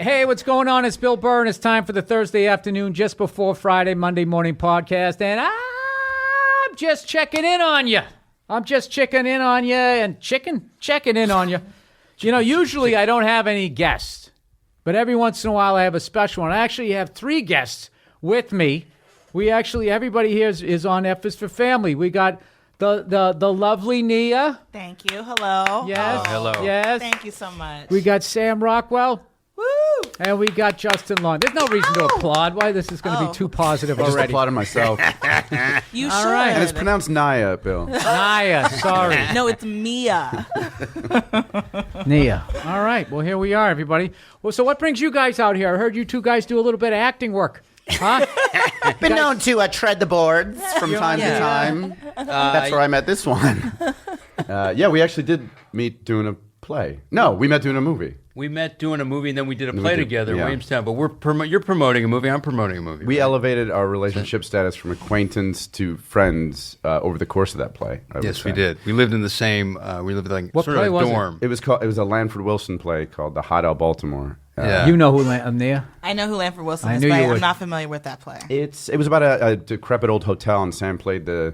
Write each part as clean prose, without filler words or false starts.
Hey, what's going on? It's Bill Burr, and it's time for the Thursday afternoon, just before Friday, Monday morning podcast, and I'm just checking in on you. I'm just checking in on you and checking in on you. You know, usually I don't have any guests, but every once in a while I have a special one. I actually have 3 guests with me. Everybody here is on F is for Family. We got the lovely Nia. Thank you. Hello. Yes. Oh, hello. Yes. Thank you so much. We got Sam Rockwell. Woo! And we got Justin Long. There's no reason to applaud. Why? This is going to be too positive I just already. applauded myself. You All should. right. And it's pronounced Nia, Bill. Nia, sorry. No, it's Mia. Nia. All right. Well, here we are, everybody. Well, so what brings you guys out here? I heard you two guys do a little bit of acting work. Huh? Been known to tread the boards from time to time. That's where I met this one. Yeah, we actually did meet doing a play. No, we met doing a movie. We met doing a movie, and then we did a play together in yeah. Williamstown. But you're promoting a movie. I'm promoting a movie. We right? elevated our relationship status from acquaintance to friends over the course of that play. Yes, we did. We lived in the same. We lived like What sort play of a was it? dorm. It was a Lanford Wilson play called The Hot Out Baltimore. Yeah. You know who Nia? I know who Lanford Wilson I is, knew but you I'm would. not familiar with that play. It was about a decrepit old hotel, and Sam played the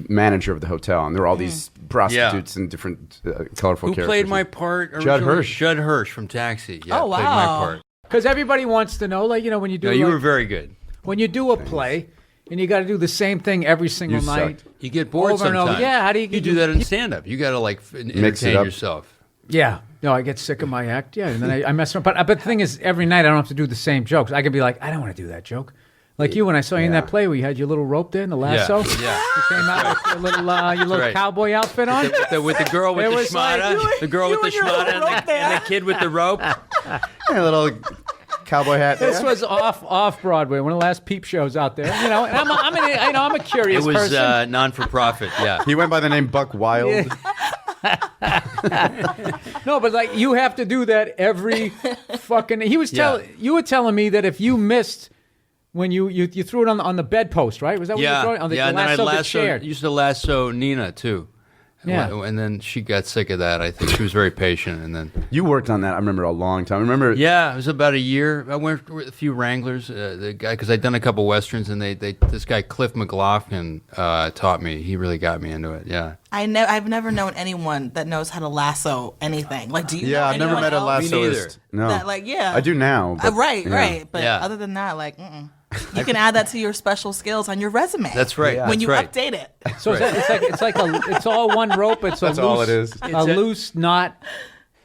manager of the hotel, and there were all these prostitutes and different colorful Who characters. played my part? Judd originally? Hirsch. Judd Hirsch from Taxi. Yeah, Oh, played wow. my part. Because everybody wants to know, like, you know, when you do No, you like- were very good. when you do a play and you got to do the same thing every single You night. sucked. You get bored Over and over. sometimes. Yeah, how do you do that in stand-up? You got to like it entertain up. yourself. Yeah. No, I get sick of my act. Yeah, and then I mess around. But the thing is, every night I don't have to do the same jokes. I can be like, I don't want to do that joke. Like you, when I saw you in that play, where you had your little rope there and the lasso. Yeah. You came out with your little right. cowboy outfit on. With the girl with It the was like schmata, the girl with the you and your schmata, little rope and there. the kid with the rope. A little cowboy hat. This there. was off Broadway, one of the last peep shows out there. You know, and I'm a It curious was person. non-for-profit. Yeah. He went by the name Buck Wild. No, but like you have to do that every fucking. You were telling me that if you missed when you threw it on the bedpost, right? Was that what you were throwing? On the and then I lasso used to lasso Nina too. Yeah. And then she got sick of that. I think she was very patient, and then You worked on that, I remember, a long time. Remember? yeah, it was about a year. I went with a few Wranglers. The guy, because I'd done a couple westerns, and this guy Cliff McLaughlin taught me. He really got me into it. Yeah. I've never known anyone that knows how to lasso anything. Like, do you? Yeah, know I've never anyone met a else Me neither. lassoist. No. That, like, yeah. I do now. but- Right, yeah. right. But Yeah. other than that, like, you can add that to your special skills on your resume. That's right. Yeah. when That's you right. update it. So it's all one rope. It's That's a loose, all it is. a loose knot,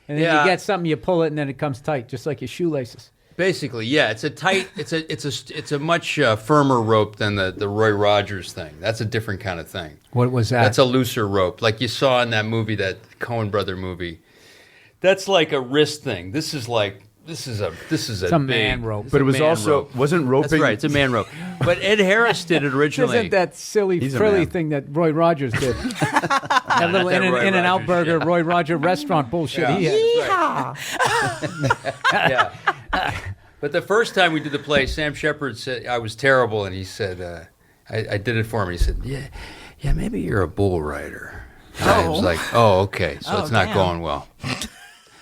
and then Yeah. you get something, you pull it, and then it comes tight, just like your shoelaces. Basically, yeah. It's a tight. It's a much firmer rope than the Roy Rogers thing. That's a different kind of thing. What was that? That's a looser rope, like you saw in that movie, that Coen brother movie. That's like a wrist thing. This is a It's a man rope. But it was man also, rope. wasn't roping. That's right. It's a man rope. But Ed Harris did it originally. Isn't that silly He's a frilly man. thing that Roy Rogers did? That little that Roy In-N-Out Rogers, Burger, yeah. Roy Roger restaurant bullshit he had. Yeah. But the first time we did the play, Sam Shepard said I was terrible, and he said, I did it for him. He said, yeah, maybe you're a bull rider. And I was like, oh, okay, so it's not damn. going well.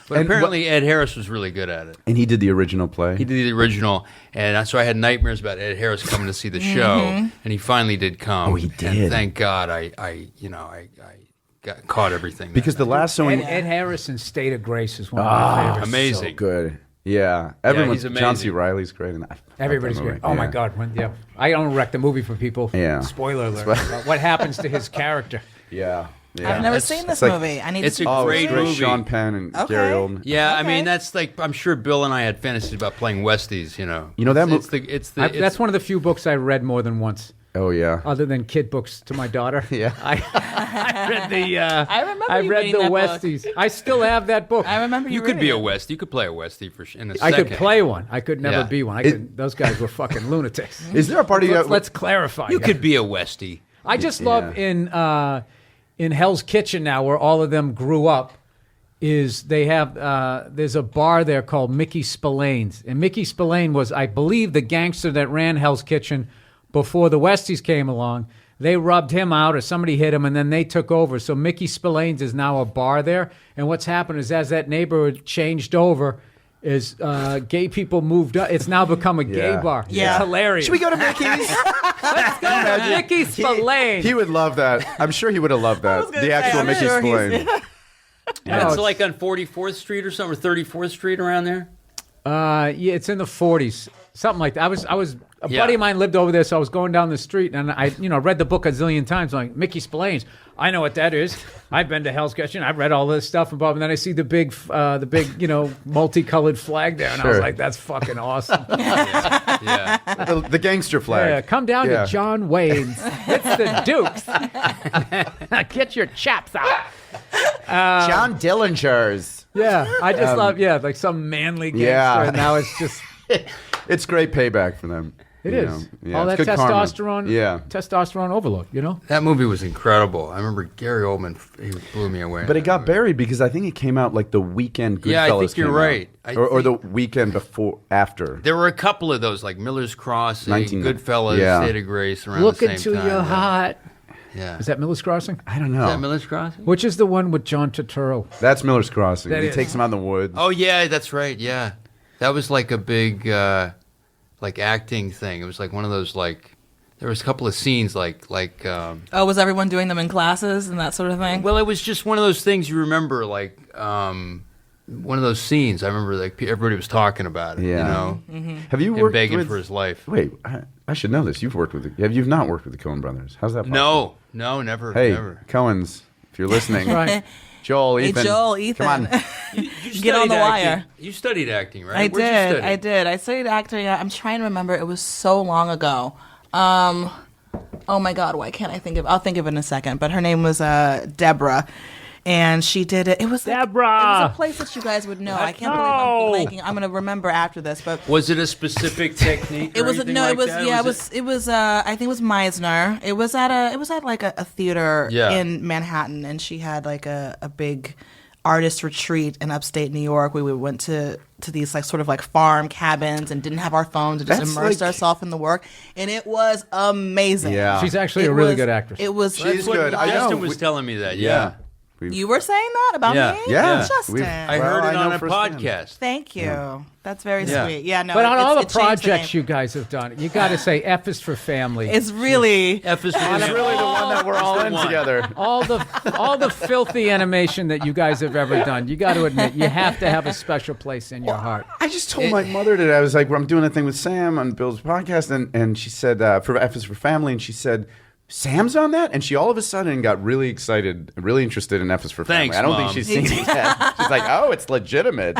But And apparently Ed Harris was really good at it. And he did the original play. He did the original, and so I had nightmares about Ed Harris coming to see the show, and he finally did come. Oh, he did. And thank God I caught everything. Because the lassoing. Ed Harrison's State of Grace is one of my favorites. amazing. So good. Yeah. Everyone's, he's amazing. John C. Reilly's great. And I love Everybody's that great. movie. Oh my Yeah. God! I don't wreck the movie for people. Yeah. Spoiler alert. about what happens to his character? Yeah. Yeah. I've never It's- seen this it's like- movie. I need it's to a Oh, great it's great. movie. Sean Penn and Okay. Gary Oldman. Yeah, I Okay. mean that's like I'm sure Bill and I had fantasies about playing Westies. You know, You know that it's the That's one of the few books I read more than once, Oh, yeah. other than kid books to my daughter. Yeah. I read the. I remember I you read reading the that book. Westies. I still have that book. I remember You you could be a reading it. West. You could play a Westie in a I second. could play one. I could never Yeah. be one. It- Those guys were fucking lunatics. Is there a part of you? Let's clarify. You guys. could be a Westie. I just love in Hell's Kitchen now, where all of them grew up. Is they have there's a bar there called Mickey Spillane's, and Mickey Spillane was, I believe, the gangster that ran Hell's Kitchen before the Westies came along. They rubbed him out, or somebody hit him, and then they took over. So Mickey Spillane's is now a bar there. And what's happened is, as that neighborhood changed over, is gay people moved up. It's now become a gay bar. Yeah. It's hilarious. Should we go to Mickey's? Let's go to Mickey's Spillane. He would love that. I'm sure he would have loved that. The actual Mickey's Spillane. Yeah, it's like on 44th Street or something, or 34th Street around there. Yeah, it's in the 40s, something like that. I was a buddy of mine lived over there, so I was going down the street and I read the book a zillion times. I'm like, Mickey Spillane's. I know what that is. I've been to Hell's Kitchen. I've read all this stuff above, and then I see the big multicolored flag there, and I was like, that's fucking awesome. Yeah. The gangster flag. Yeah, come down to John Wayne's. It's the Dukes. Get your chaps out. John Dillinger's. Yeah, I just love like some manly gangster, and now it's just It's great payback for them. it is Yeah, all that it's good karma. testosterone. Testosterone overload. That movie was incredible. I remember Gary Oldman, he blew me away. But it got buried because I think it came out like the weekend Goodfellas Yeah, I think you're came right. out. Or the weekend after. There were a couple of those, like Miller's Crossing, 19 Goodfellas, yeah. State of Grace, around Look the same into time. your heart. Yeah. Is that Miller's Crossing? I don't Is know. that Miller's Crossing? Which is the one with John Turturro? That's Miller's Crossing. That He is. takes him out in the woods. Oh, yeah, that's right, yeah. That was like a big, acting thing. It was like one of those, there was a couple of scenes was everyone doing them in classes and that sort of thing? well, it was just one of those things you remember, one of those scenes. I remember everybody was talking about it, Yeah. Have you and worked begging with... for his life. Wait, I should know this. You've worked with... You've not worked with the Coen brothers. How's that possible? No, never. Hey, never. Coens, if you're listening. Right. Joel, Hey, Ethan. Joel, Ethan. Come on. You Get on studied the acting. wire. You studied acting, right? I Where'd you did. study? I did. I studied acting. I'm trying to remember. It was so long ago. Oh my God, why can't I think of? I'll think of it in a second. But her name was Deborah, and she did it. It was like, Deborah! It was a place that you guys would know. I can't believe I'm blanking. I'm gonna remember after this, but. Was it a specific technique? It or was anything no. like It was that? yeah. It was. I think it was Meisner. It was at like a theater in Manhattan, and she had like a big artist retreat in upstate New York. We went to these like sort of like farm cabins and didn't have our phones and just That's immersed like- ourselves in the work, and it was amazing. Yeah. She's actually It a really was- good actress. It was. She's That's what good. I know. Justin was telling me that. Yeah. You were saying that about Yeah. me? Yeah. Justin. We've- I Well, heard I it know on a firsthand. podcast. Thank you. That's very Yeah. sweet. Yeah. No. But on all the it changed projects name. you guys have done, you got to say F is for family. It's really. F is It's really the one that we're all in one. together. all the filthy animation that you guys have ever done. You got to admit, you have to have a special place in your heart. I just told my mother today, I was like, well, I'm doing a thing with Sam on Bill's podcast, and she said, for F is for family, and she said, Sam's on that? And she all of a sudden got really excited, really interested in F is for family. Thanks, I don't Mom. think she's seen it yet. She's like, oh, it's legitimate.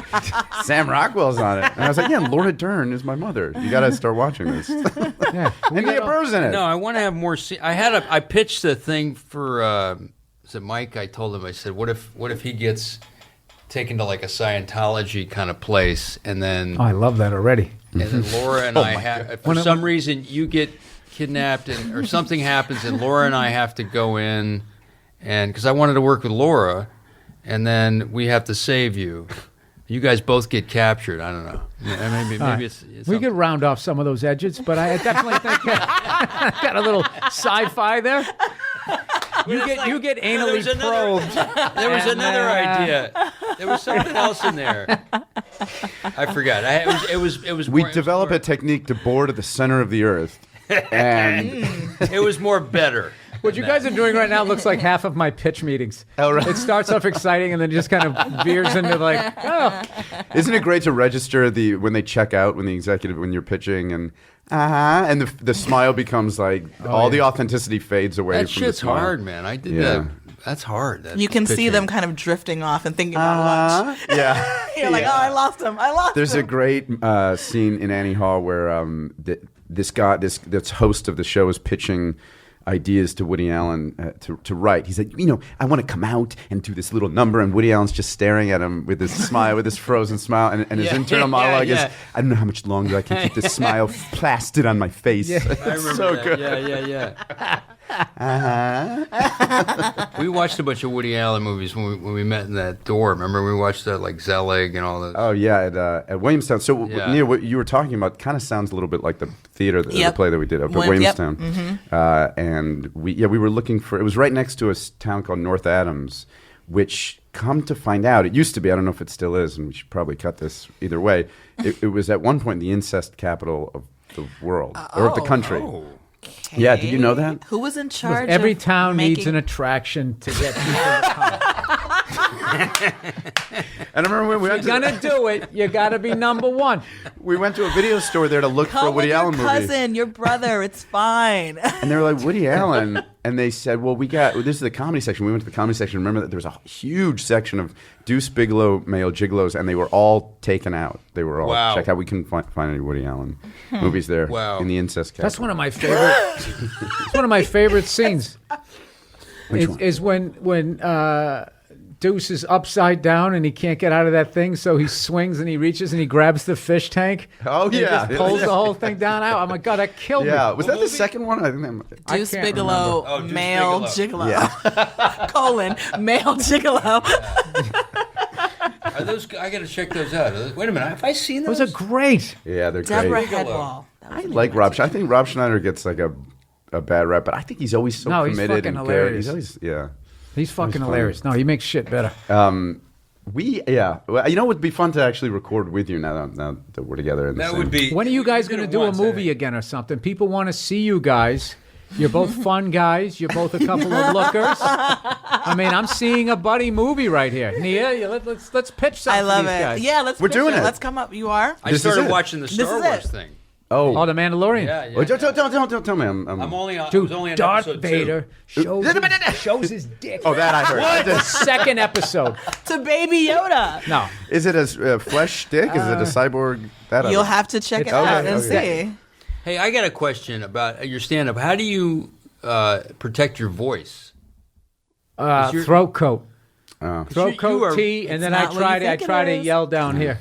Sam Rockwell's on it. And I was like, yeah, Laura Dern is my mother. You got to start watching this. Yeah. And Nia Burr's in it. No, I want to have more. I pitched the thing for. Was it Mike? I told him. I said, what if he gets taken to like a Scientology kind of place, and then Oh, I love that already. Laura Oh and I have for some reason you get kidnapped or something happens, and Laura and I have to go in, and because I wanted to work with Laura, and then we have to save you. You guys both get captured. I don't know. Yeah, maybe it's We something. could round off some of those edges, but I definitely think got a little sci-fi there. You get anally There's another- probed. There was And, another idea. There was something else in there. I forgot. It was. We more- it was develop more- a technique to board at the center of the earth. And It was more better. What you guys are doing right now looks like half of my pitch meetings. Oh, right. It starts off exciting and then just kind of veers into like, oh, isn't it great to register when they check out, when you're pitching, and the smile becomes like all the authenticity fades away That from the shit's smile. hard, man. I did Yeah. that. That's hard. You can see them kind of drifting off and thinking about lunch. Yeah. You're like, oh, I lost him. There's a great scene in Annie Hall where this host of the show is pitching ideas to Woody Allen to write. He said, I want to come out and do this little number, and Woody Allen's just staring at him with this smile, with this frozen smile, and his internal monologue is, I don't know how much longer I can keep this smile plastered on my face. I It's remember so that. good. Yeah. Uh-huh. We watched a bunch of Woody Allen movies when we met in that door. Remember, we watched that like Zelig and all those. Oh yeah, at Williamstown. So Yeah. Nia, what you were talking about kind of sounds a little bit like the theater, the Yep. play that we did up at Yep. Williamstown. And we were looking for. It was right next to a town called North Adams, which come to find out, it used to be, I don't know if it still is, and we should probably cut this either way, it was at one point the incest capital of the world, or of the country. Oh. Okay. Yeah, did you know that? Who was in charge? Every of town needs making- an attraction to get people to come. And I remember when we went If you're gonna do it, you gotta be number one. we went to a video store there to look for a Come with Woody your Allen movie. cousin, your brother. It's fine. And they were like, Woody Allen. And they said, well, this is the comedy section. We went to the comedy section. Remember that there was a huge section of Deuce Bigalow male gigolos, and they were all taken out. They were all checked out. We couldn't find any Woody Allen movies there in the incest category. That's one of my favorite. It's one of my favorite scenes. Which one? Is when Deuce is upside down and he can't get out of that thing, so he swings and he reaches and he grabs the fish tank. Oh, and he yeah. just pulls the whole thing down out. Oh my god, that killed me. Yeah, was that the second one? I think that Deuce can't Bigelow, remember. Oh, Deuce male Bigelow. gigolo. Yeah. Colon, male gigolo. Are those? I got to check those out. Wait a minute. Have I seen those? Those are great. Yeah, they're Deborah great. Headwall. I like Rob Schneider. I think Rob Schneider gets like a bad rap, but I think he's always so No, he's committed fucking and hilarious. He's always, yeah. He's fucking funny. hilarious. No, he makes shit better. Well, you know, it would be fun to actually record with you now that we're together. In the That same- would be. When are you guys we did going to it do a once, movie I- again or something? People want to see you guys. You're both fun guys. You're both a couple of lookers. I mean, I'm seeing a buddy movie right here. Nia, let's pitch something I love to these it. guys. Yeah, let's We're pitch doing it. Let's come up. You are? I This is started it. watching the Star is Wars it. thing. Oh, The Mandalorian. Yeah, yeah. Wait, don't tell me. I'm only on. I Dude, was only on Darth episode 2. Vader shows his dick. Oh, that I heard. The second episode. To Baby Yoda. No. Is it a flesh stick? Is it a cyborg? That You'll have to check it It's out okay, and okay. see. Hey, I got a question about your stand-up. How do you protect your voice? your- Throat coat. Oh. Throat You coat, are- tea, and It's then not I what try you to think it to is. yell down here.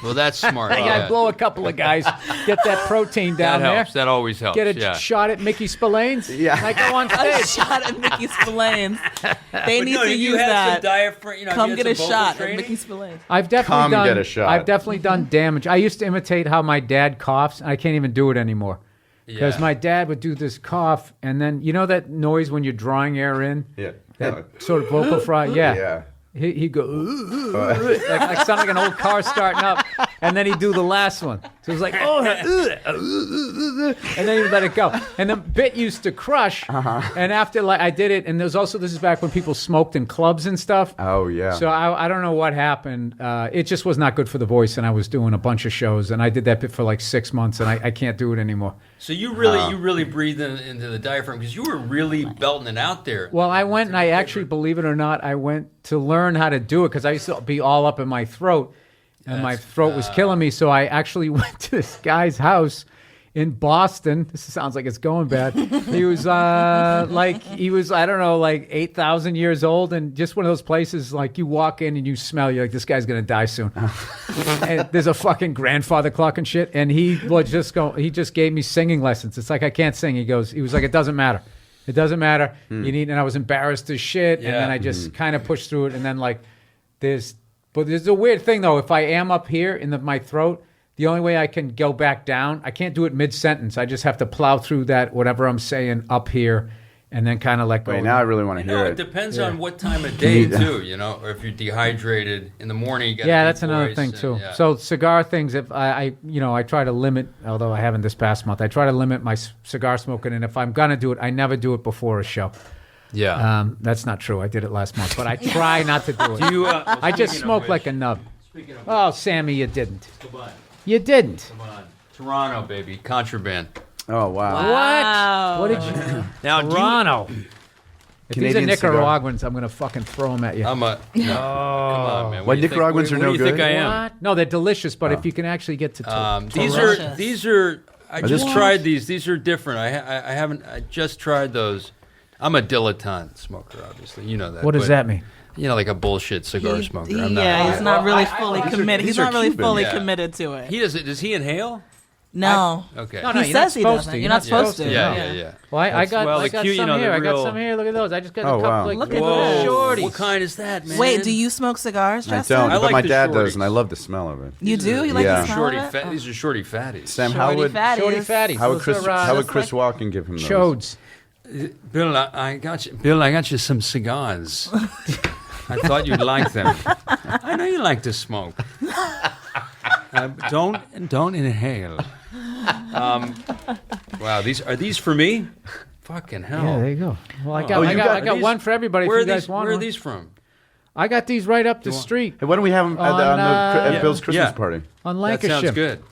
Well, that's smart. I blow a couple of guys, get that protein down That there. helps. That always helps. Get a yeah. shot at Mickey Spillane's. Yeah. I go on A stage. shot at Mickey Spillane's. They But need no, to you use had that. some diaphragm. You know, Come you get had a some vocal shot at training? Mickey Spillane's. I've definitely Come done. get a shot. I've definitely done damage. I used to imitate how my dad coughs, and I can't even do it anymore. Because Yeah. my dad would do this cough, and then you know that noise when you're drawing air in, Yeah. that sort of vocal fry. Yeah. Yeah. He'd go like sound like an old car starting up, and then he'd do the last one. So it was like, and then he'd let it go. And the bit used to crush. And after I did it, and there's also this is back when people smoked in clubs and stuff. Oh, yeah. So I don't know what happened. It just was not good for the voice, and I was doing a bunch of shows, and I did that bit for like 6 months, and I can't do it anymore. So you really breathed into the diaphragm because you were really belting it out there. Well, I went and I actually, believe it or not, I went to learn how to do it because I used to be all up in my throat, and my throat was killing me. So I actually went to this guy's house in Boston. This sounds like it's going bad. He was I don't know, like 8,000 years old, and just one of those places like you walk in and you smell, you're like, this guy's gonna die soon. And there's a fucking grandfather clock and shit, and he just gave me singing lessons. It's like I can't sing. He was like, it doesn't matter. It doesn't matter. You need, and I was embarrassed as shit, and then I just kind of pushed through it, and then there's a weird thing though. If I am up here in my throat, the only way I can go back down, I can't do it mid-sentence. I just have to plow through that, whatever I'm saying up here, and then kind of let go. Wait, now I really want to hear It it. depends on what time of day too, or if you're dehydrated in the morning. You got That's another thing too. So cigar things, if I try to limit, although I haven't this past month, I try to limit my cigar smoking, and if I'm gonna do it, I never do it before a show. That's not true. I did it last month, but I try not to do it. Do you? I just smoke like a nub. Speaking of Oh, Sammy, you didn't. come on, You didn't. come on, Toronto, baby, contraband. Oh, wow. Wow. What? What did you? Now, Toronto. If Canadian these are cigar. Nicaraguans, I'm gonna fucking throw them at you. I'm a. No, come on, man. What, do you think- Nicaraguans are what no do you think good? I am? What? No, they're delicious, but if you can actually get to These Delicious. are. I just this- tried these. These are different. I haven't. I just tried those. I'm a dilettante smoker, obviously. You know that. what does but, that mean? You know, like a bullshit cigar smoker. I'm Yeah, not. he's not really I- fully these are- committed. these He's are not really Cuban. fully Yeah. committed to it. He does he inhale? No. Okay. No, no, He you're not says he supposed doesn't. to. You're not supposed to. Yeah. Well, I got, well, I the got cute, some you know, here. the I got real- some here. Look at those. I just got Oh, a couple wow. like Look at little those. shorties. What kind is that, man? Wait, do you smoke cigars, I Justin? don't, I but like my the dad shorties. does, and I love the smell of it. You do? You like Yeah. the smell Shorty of it? These are shorty fatties. Sam, Shorty how would fatties. how would Chris Those are, how would just Chris Walken give him those? Chodes. Bill, I got you. Bill, I got you some cigars. I thought you'd like them. I know you like to smoke. Don't inhale. Wow, are these for me? Fucking hell! Yeah, there you go. Well, I got one for everybody. If you guys want Where are one. these from? I got these right up the street Hey, why don't we have them at Bill's Christmas party? on That Lancashire. sounds good.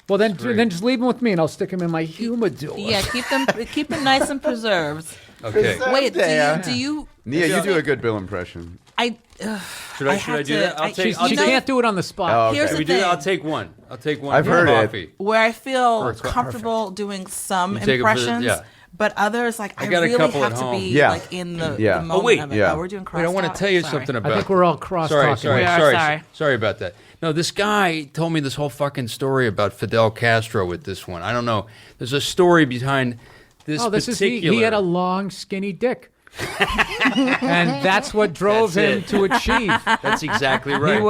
Well, then just leave them with me, and I'll stick them in my humidor. Yeah, keep them nice and preserved. Okay. Wait, do you? Nia, you do a good Bill impression. Should I do that? I'll take. She can't do it on the spot. Oh, okay. Here's Can the we do that? thing. I'll take one. I've heard it. coffee. Where I feel Perfect. comfortable doing some You take it for the- impressions, yeah. but others like I got a really couple have at to home. be Yeah. like in the Yeah. moment wait. of it. Yeah. Oh, we're doing cross. Wait, I want to tell you something about. I think we're all cross-talking. Sorry about that. No, this guy told me this whole fucking story about Fidel Castro with this one. I don't know. There's a story behind this. Oh, this particular. is he had a long, skinny dick. And that's what drove That's him it. to achieve. That's exactly right. He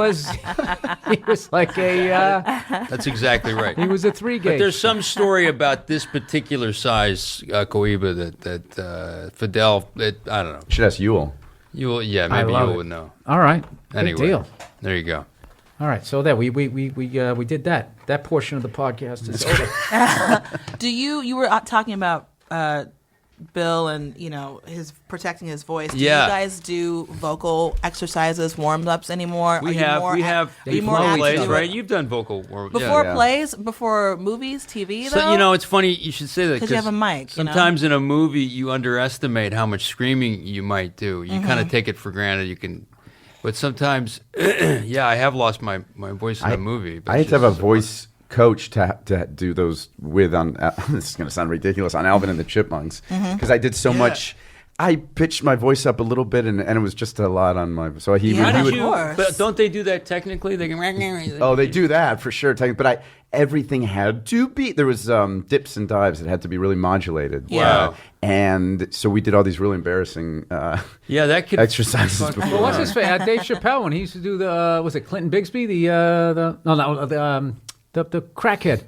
was like That's exactly right. he was a 3 gauge. But there's some story about this particular size cohiba that Fidel. I don't know. Should ask Yule. Maybe you love it. would know. All right. Anyway, Good deal. there you go. All right. So we did that. That portion of the podcast is over. Do you were talking about Bill and his protecting his voice? Do Yeah. you guys do vocal exercises, warm ups anymore? We Are have Are you more flow apt to plays, do it right? You've done vocal warm before Yeah. plays, before movies, TV though? So it's funny you should say that because you have a mic. sometimes in a movie you underestimate how much screaming you might do. You Mm-hmm. kind of take it for granted. You can, but sometimes, I have lost my voice in a movie. But I had it's to have a just- voice coach to do those with on. This is going to sound ridiculous on Alvin and the Chipmunks because I did so much. I pitched my voice up a little bit, and it was just a lot on my. So he Yeah. How would. did Of course. But don't they do that technically? They can. Oh, they do that for sure. But everything had to be. There was dips and dives that had to be really modulated. Yeah. Wow. And so we did all these really embarrassing Yeah, that could exercises fuck before. Well, what's his face? Dave Chappelle when he used to do was it Clinton Bigsby the crackhead.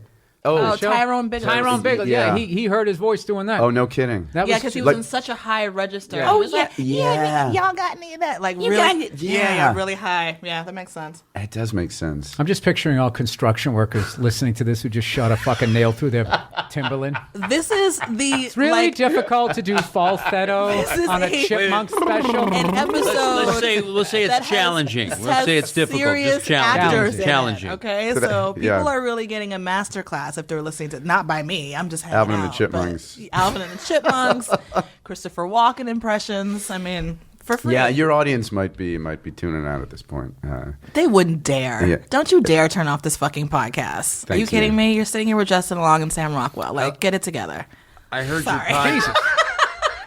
Oh, show? Tyrone Biggles. Tyrone Biggles. Yeah, Yeah. he heard his voice doing that. Oh, no kidding. That Yeah, because he was like- in such a high register. Yeah. He was like, Yeah. y'all got any of that? Like got really, it. Yeah. really high. Yeah, that makes sense. It does make sense. I'm just picturing all construction workers listening to this who just shot a fucking nail through their Timberland. This is the It's really difficult to do falsetto This is on a a- chipmunk special. an episode. let's say that it's has- challenging. has Let's say it's difficult. serious Just challenging. actors in it, Challenging. okay, So that- so people yeah. are really getting a master class if they're listening to not by me. I'm just hanging Alvin and the out, Chipmunks. but Alvin and the Chipmunks, Christopher Walken impressions. I mean, for free. Yeah, your audience might be tuning out at this point. They wouldn't dare. Yeah. Don't you dare turn off this fucking podcast. Are Thank you kidding you. me? You're sitting here with Justin Long and Sam Rockwell. Like, get it together. I heard Sorry. your podcast.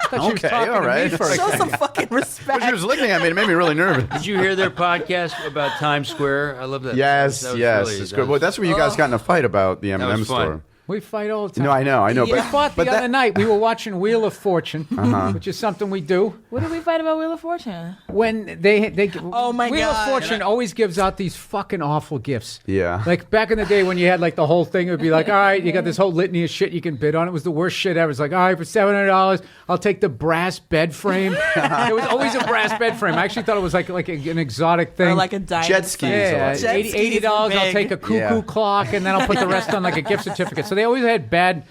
I thought she was Okay, talking all to right. me first. Show some fucking respect. She was looking at me. It made me really nervous. Did you hear their podcast about Times Square? I love that. Yes, That was yes. really- It's that good. was- Well, that's where you guys got in a fight about the M&M was fun. store. We fight all the time. No, I know. We fought the other night. We were watching Wheel of Fortune, Uh-huh. which is something we do. What did we fight about Wheel of Fortune? When they Oh, my Wheel God. of Fortune always gives out these fucking awful gifts. Yeah. Like back in the day when you had like the whole thing, it would be like, all right, you got this whole litany of shit you can bid on. It was the worst shit ever. It's like, all right, for $700, I'll take the brass bed frame. It was always a brass bed frame. I actually thought it was like an exotic thing. Or like a diamond Jet skis. yeah, Jet skis $80. I'll big. take a cuckoo Yeah. clock, and then I'll put the rest on like a gift certificate. So they always had bad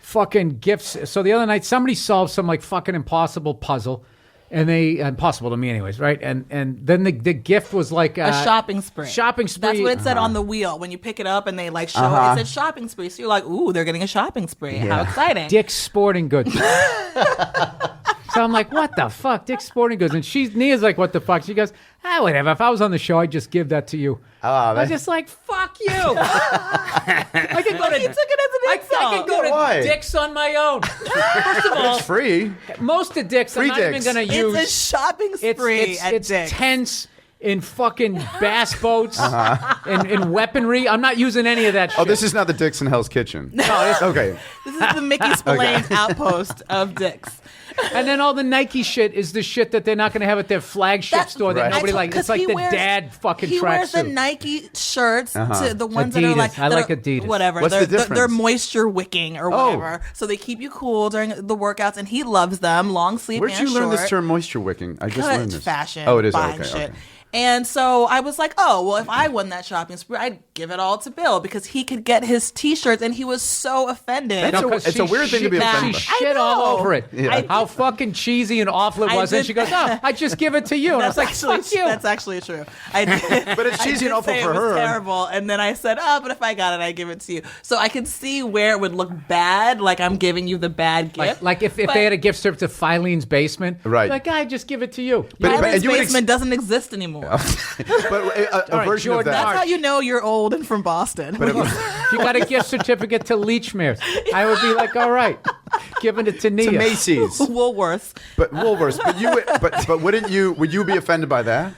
fucking gifts. So the other night, somebody solved some like fucking impossible puzzle, and impossible to me, anyways, right? And then the gift was like A shopping spree. Shopping spree. That's what it said on the wheel when you pick it up and they like show it. It said shopping spree. So you're like, ooh, they're getting a shopping spree. How exciting! Dick's Sporting Goods. So I'm like, what the fuck, Dick's Sporting Goods? And Nia's like, what the fuck? She goes, whatever. If I was on the show, I'd just give that to you. I was just like, fuck you. I could go to. He took it as an insult. I could go to Why? Dick's on my own. First of all, It's free. most of Dick's Free I'm not even Dick's. going to use. It's a shopping spree at it's Dick's. tense. in fucking bass boats and in weaponry. I'm not using any of that shit. Oh, this is not the Dick's in Hell's Kitchen. No, Okay. This is the Mickey Spillane outpost of Dick's. And then all the Nike shit is the shit that they're not going to have at their flagship store that nobody likes. It's like the dad fucking tracksuit. He wears the Nike shirts to the ones that are Adidas. like I like Adidas. Whatever. What's the difference? They're moisture wicking or whatever, so they keep you cool during the workouts. And he loves them, long sleeve. Where'd and you learn short. this term, moisture wicking? I just learned this. Fashion. Oh, it is. Buying Okay. shit. Okay. And so I was like, oh, well, if I won that shopping spree, I'd give it all to Bill because he could get his T-shirts, and he was so offended. It's a weird thing to be offended She by. shit all over it. Yeah. How fucking cheesy and awful it was. And she goes, "Oh, I just give it to you." And I was like, "Fuck you." That's actually true. I did, But it's cheesy and awful say for it was her. Terrible. And then I said, "Oh, but if I got it, I give it to you." So I could see where it would look bad, like I'm giving you the bad gift. Like if they had a gift certificate to Filene's basement, Right. like, I just give it to you. Filene's you would basement doesn't exist anymore. But a right, version Jordan, of that. That's how you know you're old and from Boston. But If you got a gift certificate to Leechmere's, I would be like, all right, giving it to Nia. to Macy's. Woolworths. But Woolworths. But wouldn't you? Would you be offended by that?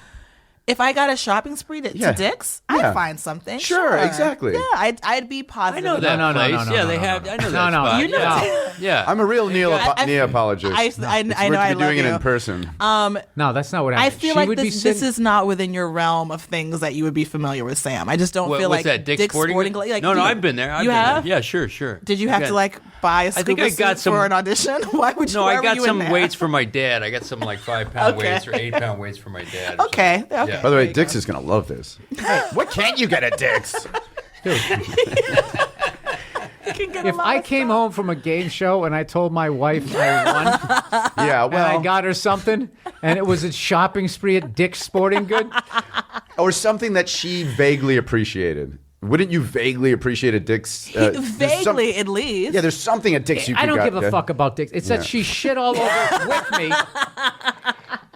If I got a shopping spree to Dick's, Yeah. I'd find something. Sure, exactly. Yeah, I'd be positive. I know that No, place. no, yeah, no, they no, have. no. I know No, that no, spot. you know. Yeah. Yeah. I'm a real Nia I apologist. I It's know weird I to be doing love it you. in person. No, that's not what I happened. feel She like would be this sitting. is not within your realm of things that you would be familiar with, Sam. I just don't feel What's like that? Dick's Sporting? Like, No, I've been there. You have? Yeah, sure. Did you have to like buy a I think scuba I got suit some- for an audition? Why would you? No, why I were got you in some there? weights for my dad. I got some like 5-pound Okay. weights or 8-pound weights for my dad. or Okay. something. Okay. Yeah. By the way, Dick's is gonna love this. What can't you get at Dick's? If I came home from a game show and I told my wife I won Yeah, and I well, got her something and it was a shopping spree at Dick's Sporting Good, or something that she vaguely appreciated. Wouldn't you vaguely appreciate a Dick's? There's Vaguely, at least. Yeah, there's something at Dick's you I could don't got, give a yeah. fuck about Dick's. It's Yeah. that she shit all over it with me.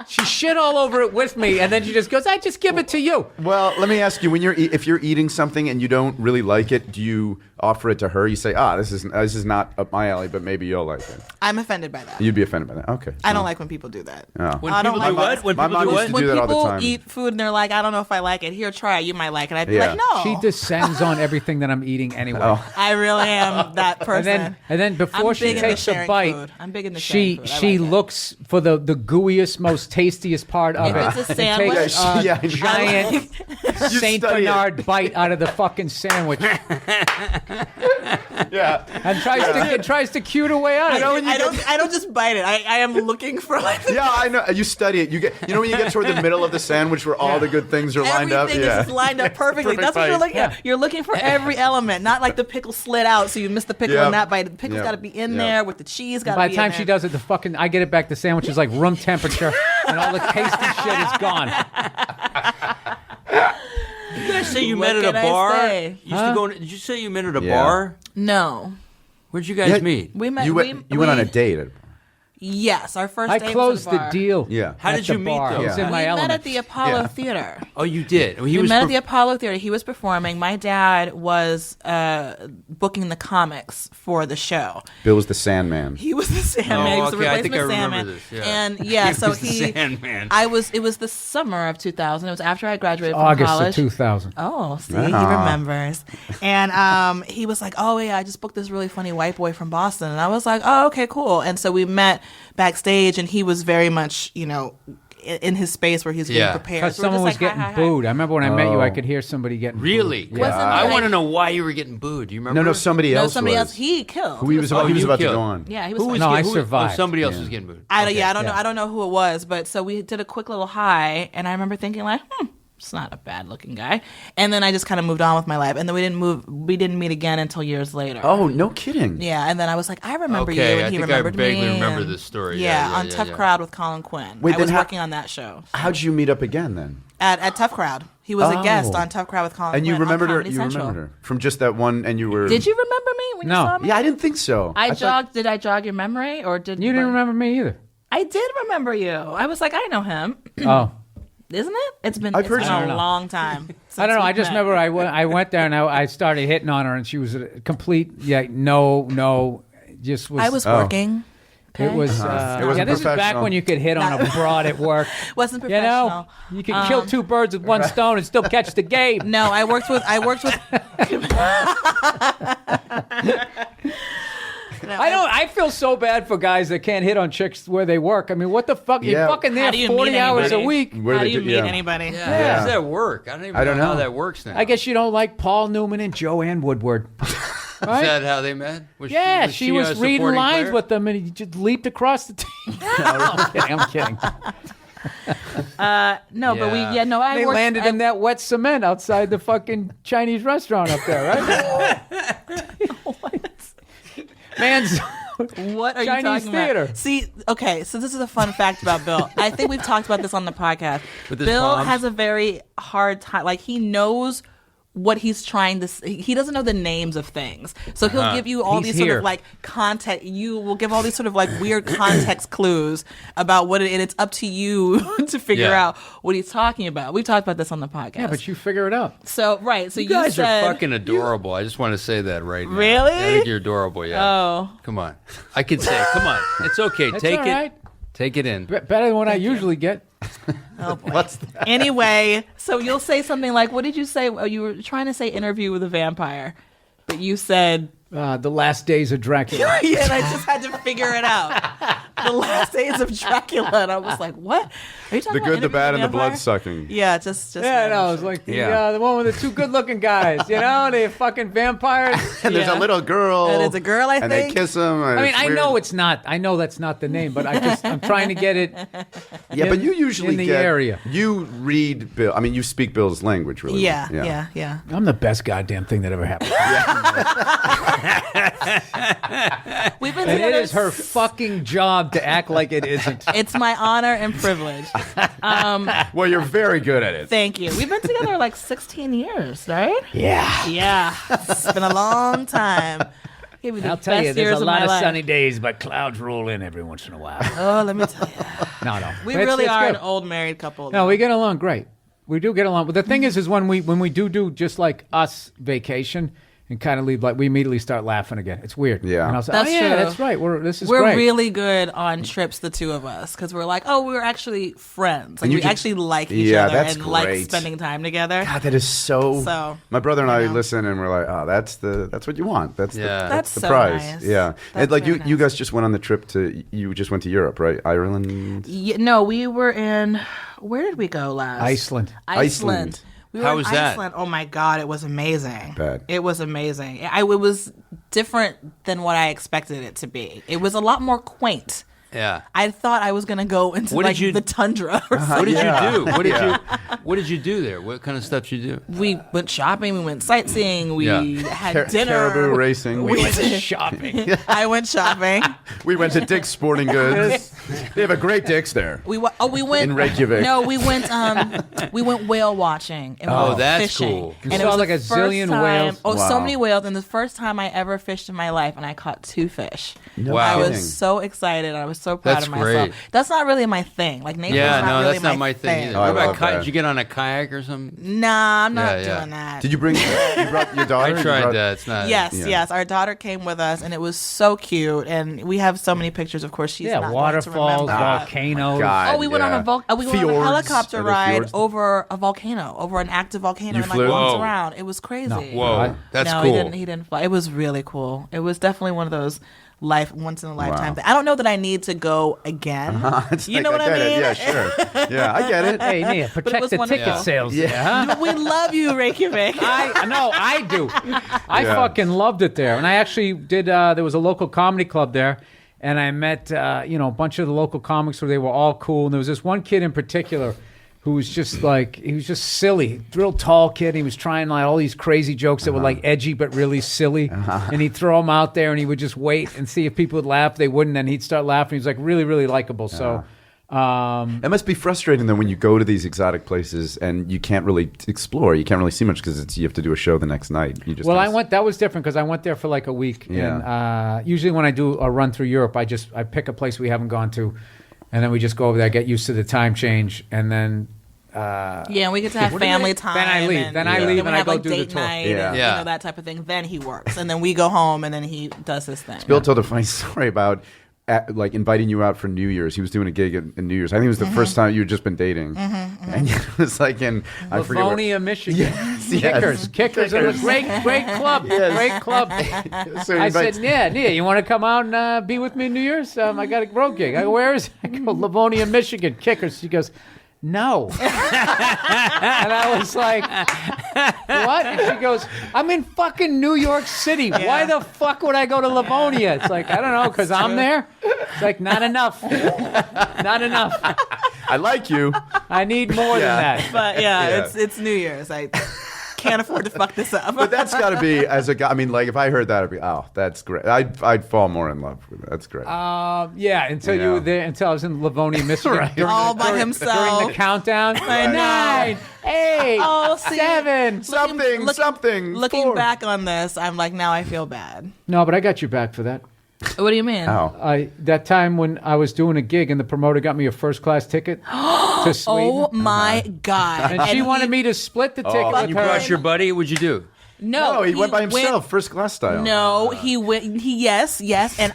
She shit all over it with me, and then she just goes, "I just give it to you." Well, let me ask you: when if you're eating something and you don't really like it, do you offer it to her? You say, this is not up my alley, but maybe you'll like it." I'm offended by that. You'd be offended by that. Okay. I don't like when people do that. Oh. When I don't people do like what? When my people mom do used what? to When do that all the people time. eat food and they're like, "I don't know if I like it. Here, try it. You might like it." I'd be Yeah. like, "No." She descends on everything that I'm eating anyway. Oh. I really am that person. And then before I'm she big into takes a sharing bite, food. I'm big into she sharing food. I she like it. looks for the gooeyest, most tastiest part of If it. it's a and sandwich- takes Yeah, a giant Saint study it. Bernard bite out of the fucking sandwich Yeah. and tries to cue her way out of it. I don't just bite it. I am looking for like Yeah, I know. You study it. You know when you get toward the middle of the sandwich where all the good things are lined up. everything Yeah. is just lined up perfectly. Perfect That's what you're bite. looking at. You're looking for every element, not like the pickle slid out, so you missed the pickle Yeah. in that bite. The pickle's Yeah. got to be in Yeah. there with the cheese. Got to By be the time in she there. does it, I get it back. The sandwich is like room temperature, and all the tasty shit is gone. Did I say you What met at a can I bar? say? You used to go. Did you say you met at a Yeah. bar? No, Where'd you guys Yeah. meet? we met. You went on a date. Yes, our first. I date was closed at a the bar. deal. Yeah. How at did the you meet, bar. though? It was in We my met element. at the Apollo Yeah. Theater. Oh, you did. He We was. met at the Apollo Theater. He was performing. My dad was booking the comics for the show. Bill was the Sandman. He was the Sandman. Oh, He was the okay, I think replacement I remember Sandman. this, yeah. And yeah, He so was the Sandman. It was the summer of 2000. It was after I graduated from August college. of 2000. Oh, see, he Ah. remembers. And he was like, "Oh yeah, I just booked this really funny white boy from Boston." And I was like, "Oh, okay, cool." And so we met backstage, and he was very much, in his space where he was getting Yeah. prepared. Because So we're someone was just like, getting "Hi, hi, hi." booed. I remember when I met you, I Oh. could hear somebody getting Really? booed. Wasn't I like- want to know why you were getting booed. Do you remember? No, somebody No, else. somebody was. else. He killed. Who he was about, Oh, he was you about to killed. go on. Yeah, he was. Who was No, I getting, survived. somebody else was getting booed. I Okay. don't know who it was, but so we did a quick little hi, and I remember thinking like, it's not a bad looking guy. And then I just kind of moved on with my life, and then we didn't meet again until years later. Oh, no kidding. Yeah, and then I was like, I remember you, Okay, and I he think I remembered me. vaguely remember and- this story. Yeah, Yeah, on yeah, Tough yeah. Crowd with Colin Quinn. Wait, I then was how- working on that show How'd you meet up again then? at Tough Crowd. He was a guest Oh. on Tough Crowd with Colin And Quinn. you remembered on her? Comedy You Central. remembered her from just that one, and you were. Did you remember me when No. you saw me? Yeah, I didn't think so. I thought- jogged. Did I jog your memory, or did You didn't remember me either. I did remember you. I was like, I know him. Oh. Isn't it? It's been I've heard a you- long time. I don't know. since I we've just met. remember I went there and I started hitting on her and she was a complete, no, just was. I was Oh. working. Okay? It was. It wasn't This is back professional. when you could hit on a broad at work. Wasn't You professional. know, you can kill two birds with one stone and still catch the game. No, I worked with. I feel so bad for guys that can't hit on chicks where they work. I mean, what the fuck? Yeah. You're fucking How there do you 40 meet hours a anybody? week. Where How they do you do- meet yeah. anybody? How does that work? I don't even know how that works now. I guess you don't like Paul Newman and Joanne Woodward. Is that how they met? Yeah, she was a reading supporting lines player? with them, and he just leaped across the team. I'm kidding. No, but Yeah. I They worked, landed in that wet cement outside the fucking Chinese restaurant up there, right? Man's What are Chinese you talking theater. about? See, okay, so this is a fun fact about Bill. I think we've talked about this on the podcast. With his Bill palms? has a very hard time. Like, he knows what he's trying to he doesn't know the names of things, so he'll give you all He's these sort here. of like context. You will give all these sort of like weird context clues about what and it's up to you to figure Yeah. out what he's talking about. We've talked about this on the podcast. yeah, but you figure it out. So right, so You guys said, are fucking adorable. I just want to say that right now. Really? I think you're adorable, yeah. Oh. Come on. I could say, come on. It's okay. That's Take all it. right. Take it in. Better than what I usually get. Oh boy. Anyway, so you'll say something like, what did you say? Oh, you were trying to say Interview with a Vampire, but you said, The Last Days of Dracula. yeah, and I just had to figure it out. The Last Days of Dracula. And I was like, what? Are you talking The about good, the Interview bad, with and a the blood Vampire? sucking. Yeah, just Yeah, no, it's like Yeah. the one with the two good-looking guys. You know, they're fucking vampires. And there's a Yeah. little girl. And it's a girl, I and think. they kiss him. I mean, I know it's not. I know that's not the name, but I'm trying to get it. Yeah, but you usually in the get area. You read Bill. I mean, you speak Bill's language, really. Yeah. I'm the best goddamn thing that ever happened. We've been And it together. is her fucking job to act like it isn't. It's my honor and privilege. Well, you're very good at it. Thank you. We've been together like 16 years, right? Yeah. Yeah. It's been a long time. Gave me the I'll tell best you, there's years a lot my of life. sunny days, but clouds roll in every once in a while. Oh, let me tell you. No. We It's- really it's are good. an old married couple. No, we get along great. We do get along. But the thing is when we do just like us vacation and kind of leave, like we immediately start laughing again. It's weird. Yeah. And I'll say, That's oh, yeah, true. that's right. This is We're great. really good on trips, the two of us, because we're like, oh, we're actually friends. Like And you we can- actually like each Yeah, other that's and like great. spending time together. God, that is so. So, my brother and I you know. listen, and we're like, "Oh, that's what you want. That's Yeah. That's the so prize." nice. Yeah, That's and like you, very you nice. guys just went on the trip to. You just went to Europe, right? Ireland. Yeah, no, we were in. Where did we go last? Iceland. Iceland. We were How in was that? Iceland. Oh my god, it was amazing. Bet. It was amazing. It was different than what I expected it to be. It was a lot more quaint. Yeah. I thought I was gonna go into What did like you- the tundra or What something. did you do? What did Yeah. What did you do there? What kind of stuff did you do? We went shopping. We went sightseeing. We Yeah. had dinner. Caribou racing. We Went did- shopping. I went shopping. We went to Dick's Sporting Goods. They have a great Dick's there. We went In Reykjavik. No, we went whale watching. And we Oh, went that's fishing. cool. You And saw it was like the a first zillion time- whales? Oh, so Wow. many whales! And the first time I ever fished in my life, and I caught 2 fish. No Wow. I kidding. was so excited. I was so proud That's of myself. great. That's not really my thing. Like nature's Yeah, not no, really that's not my thing either. Oh, I What about love that. Did you get on a kayak or something? Nah, I'm not Yeah, yeah. doing that. Did you bring? You brought your daughter? I You tried brought- that. It's not. Yes, Yeah. yes. Our daughter came with us, and it was so cute. And we have so many pictures. Of course, she's Yeah, not waterfalls, going to remember. volcanoes. God. Oh, we went on yeah. we went on a Fjords. helicopter Are there ride fjords? over a volcano, over an active volcano, You and flew? like walked Whoa. around. It was crazy. No. Whoa, that's no, cool. he didn't fly. It was really cool. It was definitely one of those once in a lifetime Wow. things. I don't know that I need to go again. It's You like, know what I get it. mean? Yeah, sure. Yeah, I get it. Hey, Nia, it protect was the wonderful. ticket sales. Yeah. Huh? We love you, Reykjavik. I do. I Yeah. fucking loved it there. And I actually did, there was a local comedy club there. And I met, a bunch of the local comics where they were all cool. And there was this one kid in particular who was just like, he was just silly. Real tall kid. He was trying like all these crazy jokes that were like edgy but really silly. And he'd throw them out there and he would just wait and see if people would laugh. They wouldn't. And he'd start laughing. He was like really, really likable. So, It must be frustrating though when you go to these exotic places and you can't really explore. You can't really see much because you have to do a show the next night. You just well, kinda that was different because I went there for like a week. Yeah. And usually when I do a run through Europe, I pick a place we haven't gone to, and then we just go over there, get used to the time change, and then Yeah, and we get to have family time. Then I leave. And, Then I leave we and I have go like do the date tour. night Yeah. and Yeah. that type of thing. Then he works, and then we go home, and then he does his thing. Bill told a funny story about like inviting you out for New Year's. He was doing a gig in New Year's. I think it was the first time you had just been dating, and it was like in I forget Livonia, Michigan. Yes. Kickers are a great club. Great club. So he I invites- said, Nia, you want to come out and be with me in New Year's? I got a road gig. I go, where is it? I go, Livonia, Michigan. Kickers. She goes, no. And I was like, what? And she goes, I'm in fucking New York City. Yeah. Why the fuck would I go to Livonia? It's like, I don't know, because I'm there. It's like, not enough. Not enough. I like you. I need more than that. But Yeah. it's New Year's. I can't afford to fuck this up. But that's got to be, as a guy, I mean, like, if I heard that, I'd be, oh, that's great. I'd fall more in love with it. That's great. Yeah, until you were there, until I was in Livonia, Michigan. Right. All by himself. During the countdown. I know. 9, 8, Oh, see, 7. Something. Looking 4. back on this, I'm like, now I feel bad. No, but I got you back for that. What do you mean? Oh. That time when I was doing a gig and the promoter got me a first class ticket to Sweden. Oh my God. And she wanted me to split the ticket with You her. brought your buddy. What'd you do? No, he went by himself, first class style. No, he went. Yes, and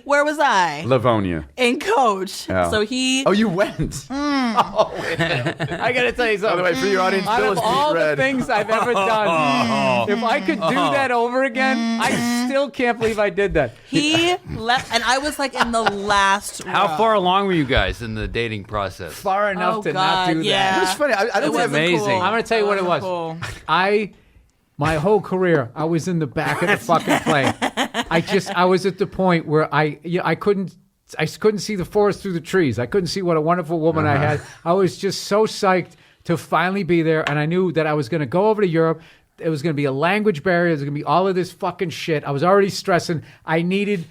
where was I? Livonia. In Coach. Oh. So he. Oh, you went. I got to tell you By something. the way, for your audience, Out Bill of is all deep the red. things I've ever done, if I could do that over again, I still can't believe I did that. He left, and I was like in the last. How row. far along were you guys in the dating process? Far enough Oh, to not God, do yeah. that. It's funny. I It don't think wasn't amazing. cool. I'm going to tell you what it was. Cool. My whole career, I was in the back of the fucking plane. I was at the point where I couldn't see the forest through the trees. I couldn't see what a wonderful woman I had. I was just so psyched to finally be there, and I knew that I was going to go over to Europe. It was going to be a language barrier. It was going to be all of this fucking shit. I was already stressing. I needed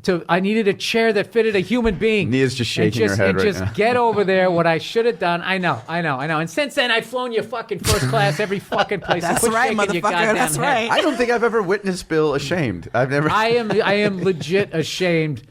a chair that fitted a human being. Nia's just shaking her head and right just now. get over there. What I should have done. I know. And since then, I've flown you fucking first class every fucking place. So That's quit right, shaking your motherfucker. goddamn That's head. right. I don't think I've ever witnessed Bill ashamed. I've never. I am legit ashamed.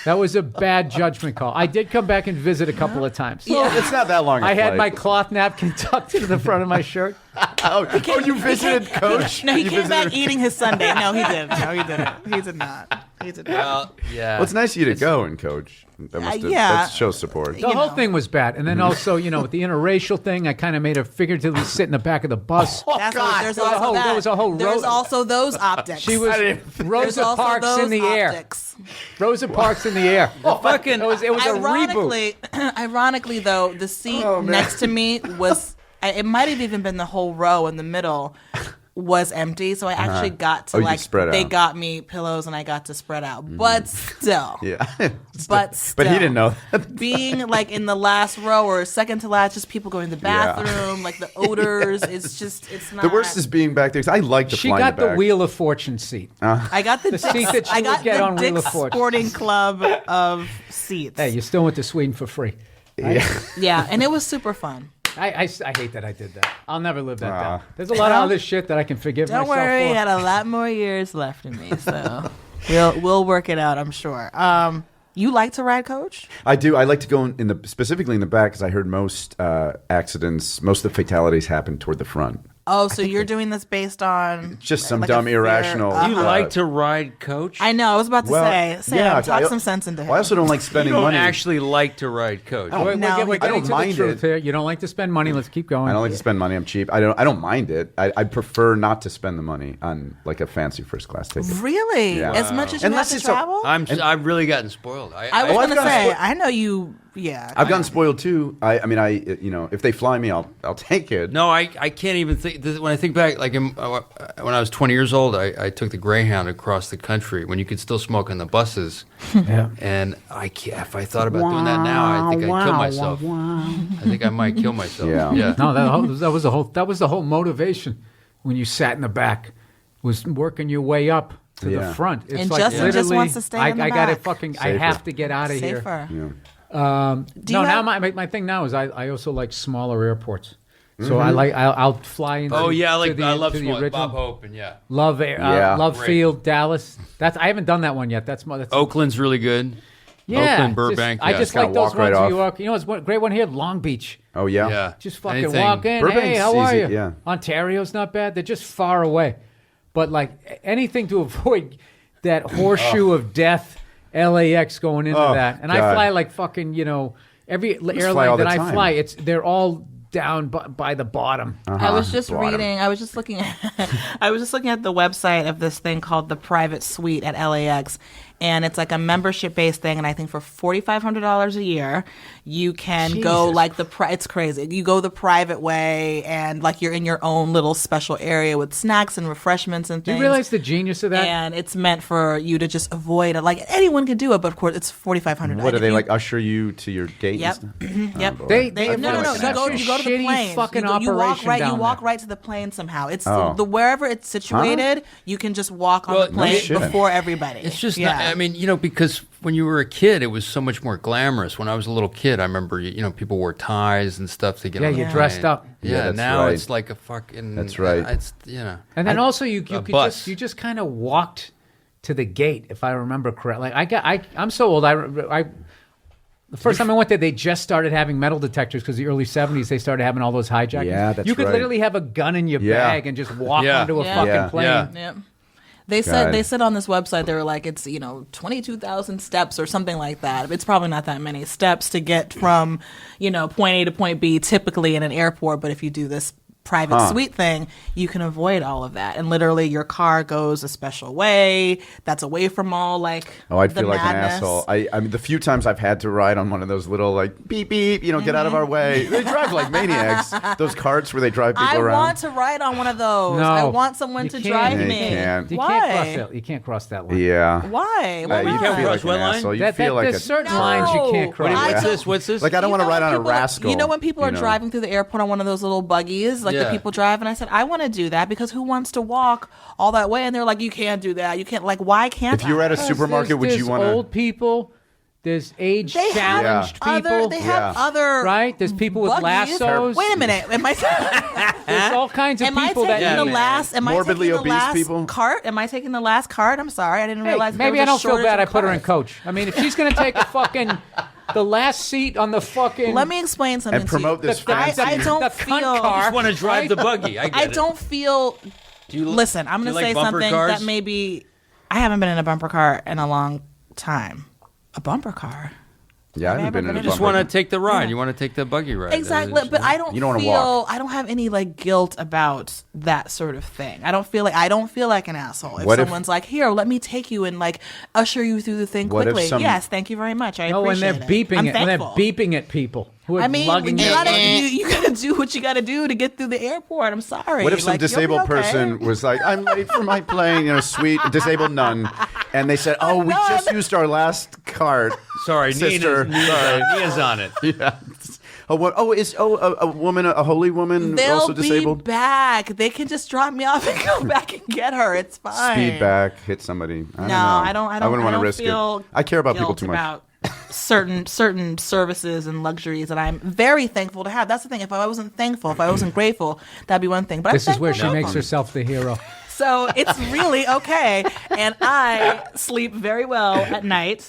That was a bad judgment call. I did come back and visit a couple of times. Well, it's not that long. I had my cloth napkin tucked into the front of my shirt. Oh, you visited Coach? No, he You came visited- back eating his Sunday. No, he didn't. No, he didn't. He did not. He did not. Well, yeah. Well, it's nice of you to go and coach. That must have, yeah. that shows support. The whole thing was bad. And then also, with the interracial thing, I kind of made her figuratively sit in the back of the bus. That's what, there's There was a also whole- that. there was a whole There's row- also those optics. She was There's Rosa also Parks in those the air. optics. Rosa Parks in the air. fucking. It was a reboot. Ironically, though, the seat Oh, man. next to me was. It might have even been the whole row in the middle was empty, so I actually got to Oh, you spread they out. got me pillows and I got to spread out. But still, Yeah. but But he didn't know that. being like in the last row or second to last, just people going to the bathroom, like the odors. It's not. The worst is being back there. 'Cause I like to She fly in got the the back. Wheel of Fortune seat. I got the, seat Dick's, that you I would got get the on Wheel of Dick's Fortune. Sporting Club of seats. Hey, you still went to Sweden for free. Yeah. Yeah, and it was super fun. I hate that I did that. I'll never live that Ah. down. There's a lot of other shit that I can forgive Don't myself worry, I for. got a lot more years left in me, so we'll work it out, I'm sure. You like to ride coach? I do. I like to go specifically in the back because I heard most accidents, most of the fatalities happen toward the front. Oh, so you're doing this based on Just some like a dumb, fear- irrational. You like to ride coach? I know. I was about to say, Sam, yeah, talk some sense into him. I also don't like You spending don't money. actually like to ride coach. We're No, getting I to don't the mind truth it. here. You don't like to spend money. Let's keep going. I don't like to spend money. I'm cheap. I don't mind it. I prefer not to spend the money on like a fancy first class ticket. Really? Yeah. As much as you Unless have it's to a- travel? I've really gotten spoiled. I was Oh, I've going to gotten say, spoiled. I know you, yeah. I've gotten spoiled too. I mean, if they fly me, I'll take it. No, I can't even think. When I think back, like when I was 20 years old, I took the Greyhound across the country when you could still smoke on the buses. Yeah. And if I thought about doing that now, I think I'd kill myself. I think I might kill myself. Yeah. No, that was the whole motivation when you sat in the back was working your way up to Yeah. the front. It's And like Justin just literally, wants to stay in the I got it back. fucking. I Safer. have to get out of here. Safer. Yeah. Do you No, now have- my thing now is I also like smaller airports. So I'll fly into. Oh yeah, to the, I love to the small, original. Bob Hope and yeah. Love Yeah. Love Great. Field, Dallas. I haven't done that one yet. That's Oakland's really good. Oakland, Burbank. I yeah. just kinda like those walk right ones where off. you walk. You know, it's one great one here, Long Beach. Oh yeah. Yeah. Just fucking Anything. walk in. Hey, Burbank's how are easy, you? yeah. Ontario's not bad. They're just far away. But like anything to avoid that horseshoe of death LAX going into that, and I God. fly like fucking, every fly airline all that the I time. fly, they're all down by the bottom. I was just Bottom. reading. I was just looking at. I was just looking at the website of this thing called the Private Suite at LAX, and it's like a membership-based thing. And I think for $4,500 a year, you can go like it's crazy. You go the private way, and like you're in your own little special area with snacks and refreshments and Do things. you realize the genius of that? And it's meant for you to just avoid it. Like anyone can do it, but of course it's $4,500. What do they like? Usher you to your gate? Yep. And stuff? Yep. boy. They No. such You a go to the shitty plane. fucking you walk operation right. down You walk there. right to the plane somehow. It's Oh. the wherever it's situated. You can just walk on Well, the no plane shit. before everybody. It's just yeah. not, I mean, because when you were a kid, it was so much more glamorous. When I was a little kid, I remember, people wore ties and stuff to get Yeah, on the you plane. dressed up. Yeah, Yeah, that's now right. it's like a fucking. That's right. It's And then also you could bus. you just kind of walked to the gate, if I remember correctly. I'm so old. The first time I went there, they just started having metal detectors because the early 70s they started having all those hijackings. Yeah, that's You could right. literally have a gun in your Yeah. bag and just walk Yeah. onto a Yeah. fucking Yeah. plane. Yeah. Yep. They God. said on this website they were like it's 22,000 steps or something like that. It's probably not that many steps to get from point A to point B typically in an airport, but if you do this private suite thing, you can avoid all of that. And literally your car goes a special way that's away from all like I'd the feel like madness. an asshole. I mean, the few times I've had to ride on one of those little like beep beep, get out of our way. They drive like maniacs. Those carts where they drive people I around. want to ride on one of those. No, I want someone you to can't. drive You me. can't. You Why? can't cross that. You can't cross that line. Yeah. Why? Why You not? can't feel cross like what an line? asshole. You feel like there's a certain lines you can't cross. What's this? like I don't want to ride when on a people- rascal. You know when people are driving through the airport on one of those little buggies, like the Yeah. people drive, and I said, I want to do that because who wants to walk all that way? And they're like, you can't do that. You can't. Like, why can't If you were at a There's- supermarket, would you there's want to? old people, there's age They have challenged people, other. They have Yeah. other. right? There's people with buggies. lassos. Wait a minute. Am I? There's all kinds of Am I people taking that the last? Am I Morbidly taking the obese last people? cart? Am I taking the last cart? I'm sorry, I didn't Hey, realize. there maybe was I a don't feel shortage bad. of I put her in carts. coach. I mean, if she's gonna take the last seat on the fucking Let me explain something. And promote to you. this fancy- I don't the cunt feel. car. I want to drive the buggy. I get I it. don't feel. Do you Listen, I'm do you going to like say bumper something cars? that maybe I haven't been in a bumper car in a long time. A bumper car. Yeah, I haven't I've been never in a been You just bumper. want to take the ride. Yeah. You want to take the buggy ride. Exactly, but I don't. You don't wanna feel. walk. I don't have any like guilt about that sort of thing. I don't feel like an asshole if What if- someone's like, "Here, let me take you and like usher you through the thing What if quickly." some- Yes, thank you very much. I No, when appreciate they're it. beeping I'm it, when they're thankful. beeping at people who are I mean, lugging you their gotta, luggage. you gotta do what you gotta do to get through the airport. I'm sorry. What if some Like, you'll be disabled okay. person was like, I'm late for my plane, sweet disabled nun, and they said, oh, we nun. just used our last cart. Sorry, sister. Nia's on it. Yeah. A woman, a holy woman, They'll also be disabled? back. They can just drop me off and go back and get her. It's fine. Speed back, hit somebody. I don't know. I don't wouldn't want to risk feel it. I care about people guilt too much. About certain services and luxuries that I'm very thankful to have. That's the thing. If I wasn't thankful, if I wasn't grateful, that'd be one thing. But This I'm is where she thankful makes for them. herself the hero. So it's really okay, and I sleep very well at night.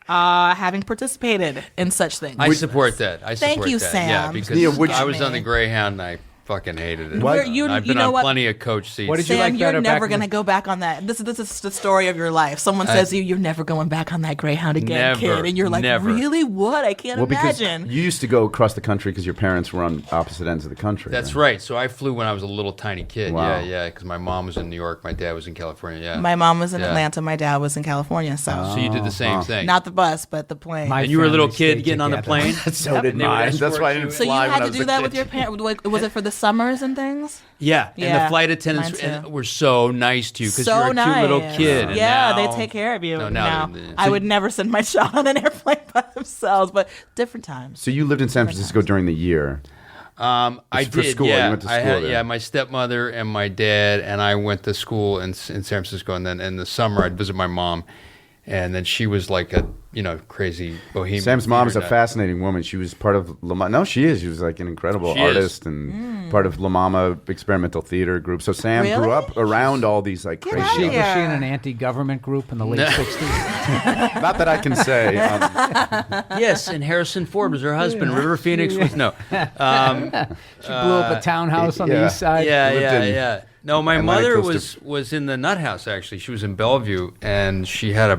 Having participated in such things. I support that. I support Thank you, that. Sam. Yeah, because Nia, would I you- was on the Greyhound and I fucking hated it. What? I've You been know on what? plenty of coach seats. What did you Sam, like you're better never back in going the- to go back on that. This is the story of your life. Someone says to you, you're never going back on that Greyhound again, Never, kid. And you're like, never. really? What? I can't Well, because imagine. you used to go across the country because your parents were on opposite ends of the country. That's right. So I flew when I was a little tiny kid. Wow. Yeah. Because my mom was in New York, my dad was in California. Yeah. My mom was in Yeah. Atlanta. My dad was in California. So So you did the same thing. not the bus, but the plane. My and you were a little family kid stayed getting on the together. plane. So did And they would mine. That's escort why I you. didn't so you fly when had I to was do a that kid. with your parents? Was it for the summers and things? Yeah, and Yeah, the flight attendants mine too. were so nice to you because So you're a nice. cute little kid. And Yeah, now- they take care of you. No, now, now they- I would never send my child on an airplane by themselves, but different times. So you lived in San Francisco during the year. I It's for did. school. Yeah, You went to I school had. there. Yeah, my stepmother and my dad and I went to school in San Francisco, and then in the summer I'd visit my mom, and then she was like a crazy bohemian. Sam's mom is a theater nut. fascinating woman. She was part of La Mama. No, she is. She was like an incredible She is. artist and part of La Mama experimental theater group. So Sam Really? grew up around all these like crazy. out Was she Yeah. in an anti-government group in the late 60s? Not that I can say. Yes, and Harrison Ford was her husband. River Phoenix was no. She blew up a townhouse on the yeah. east side. Yeah, lived yeah, in- yeah. No, my Atlantic mother Coast was in the Nut House, actually. She was in Bellevue, and she had a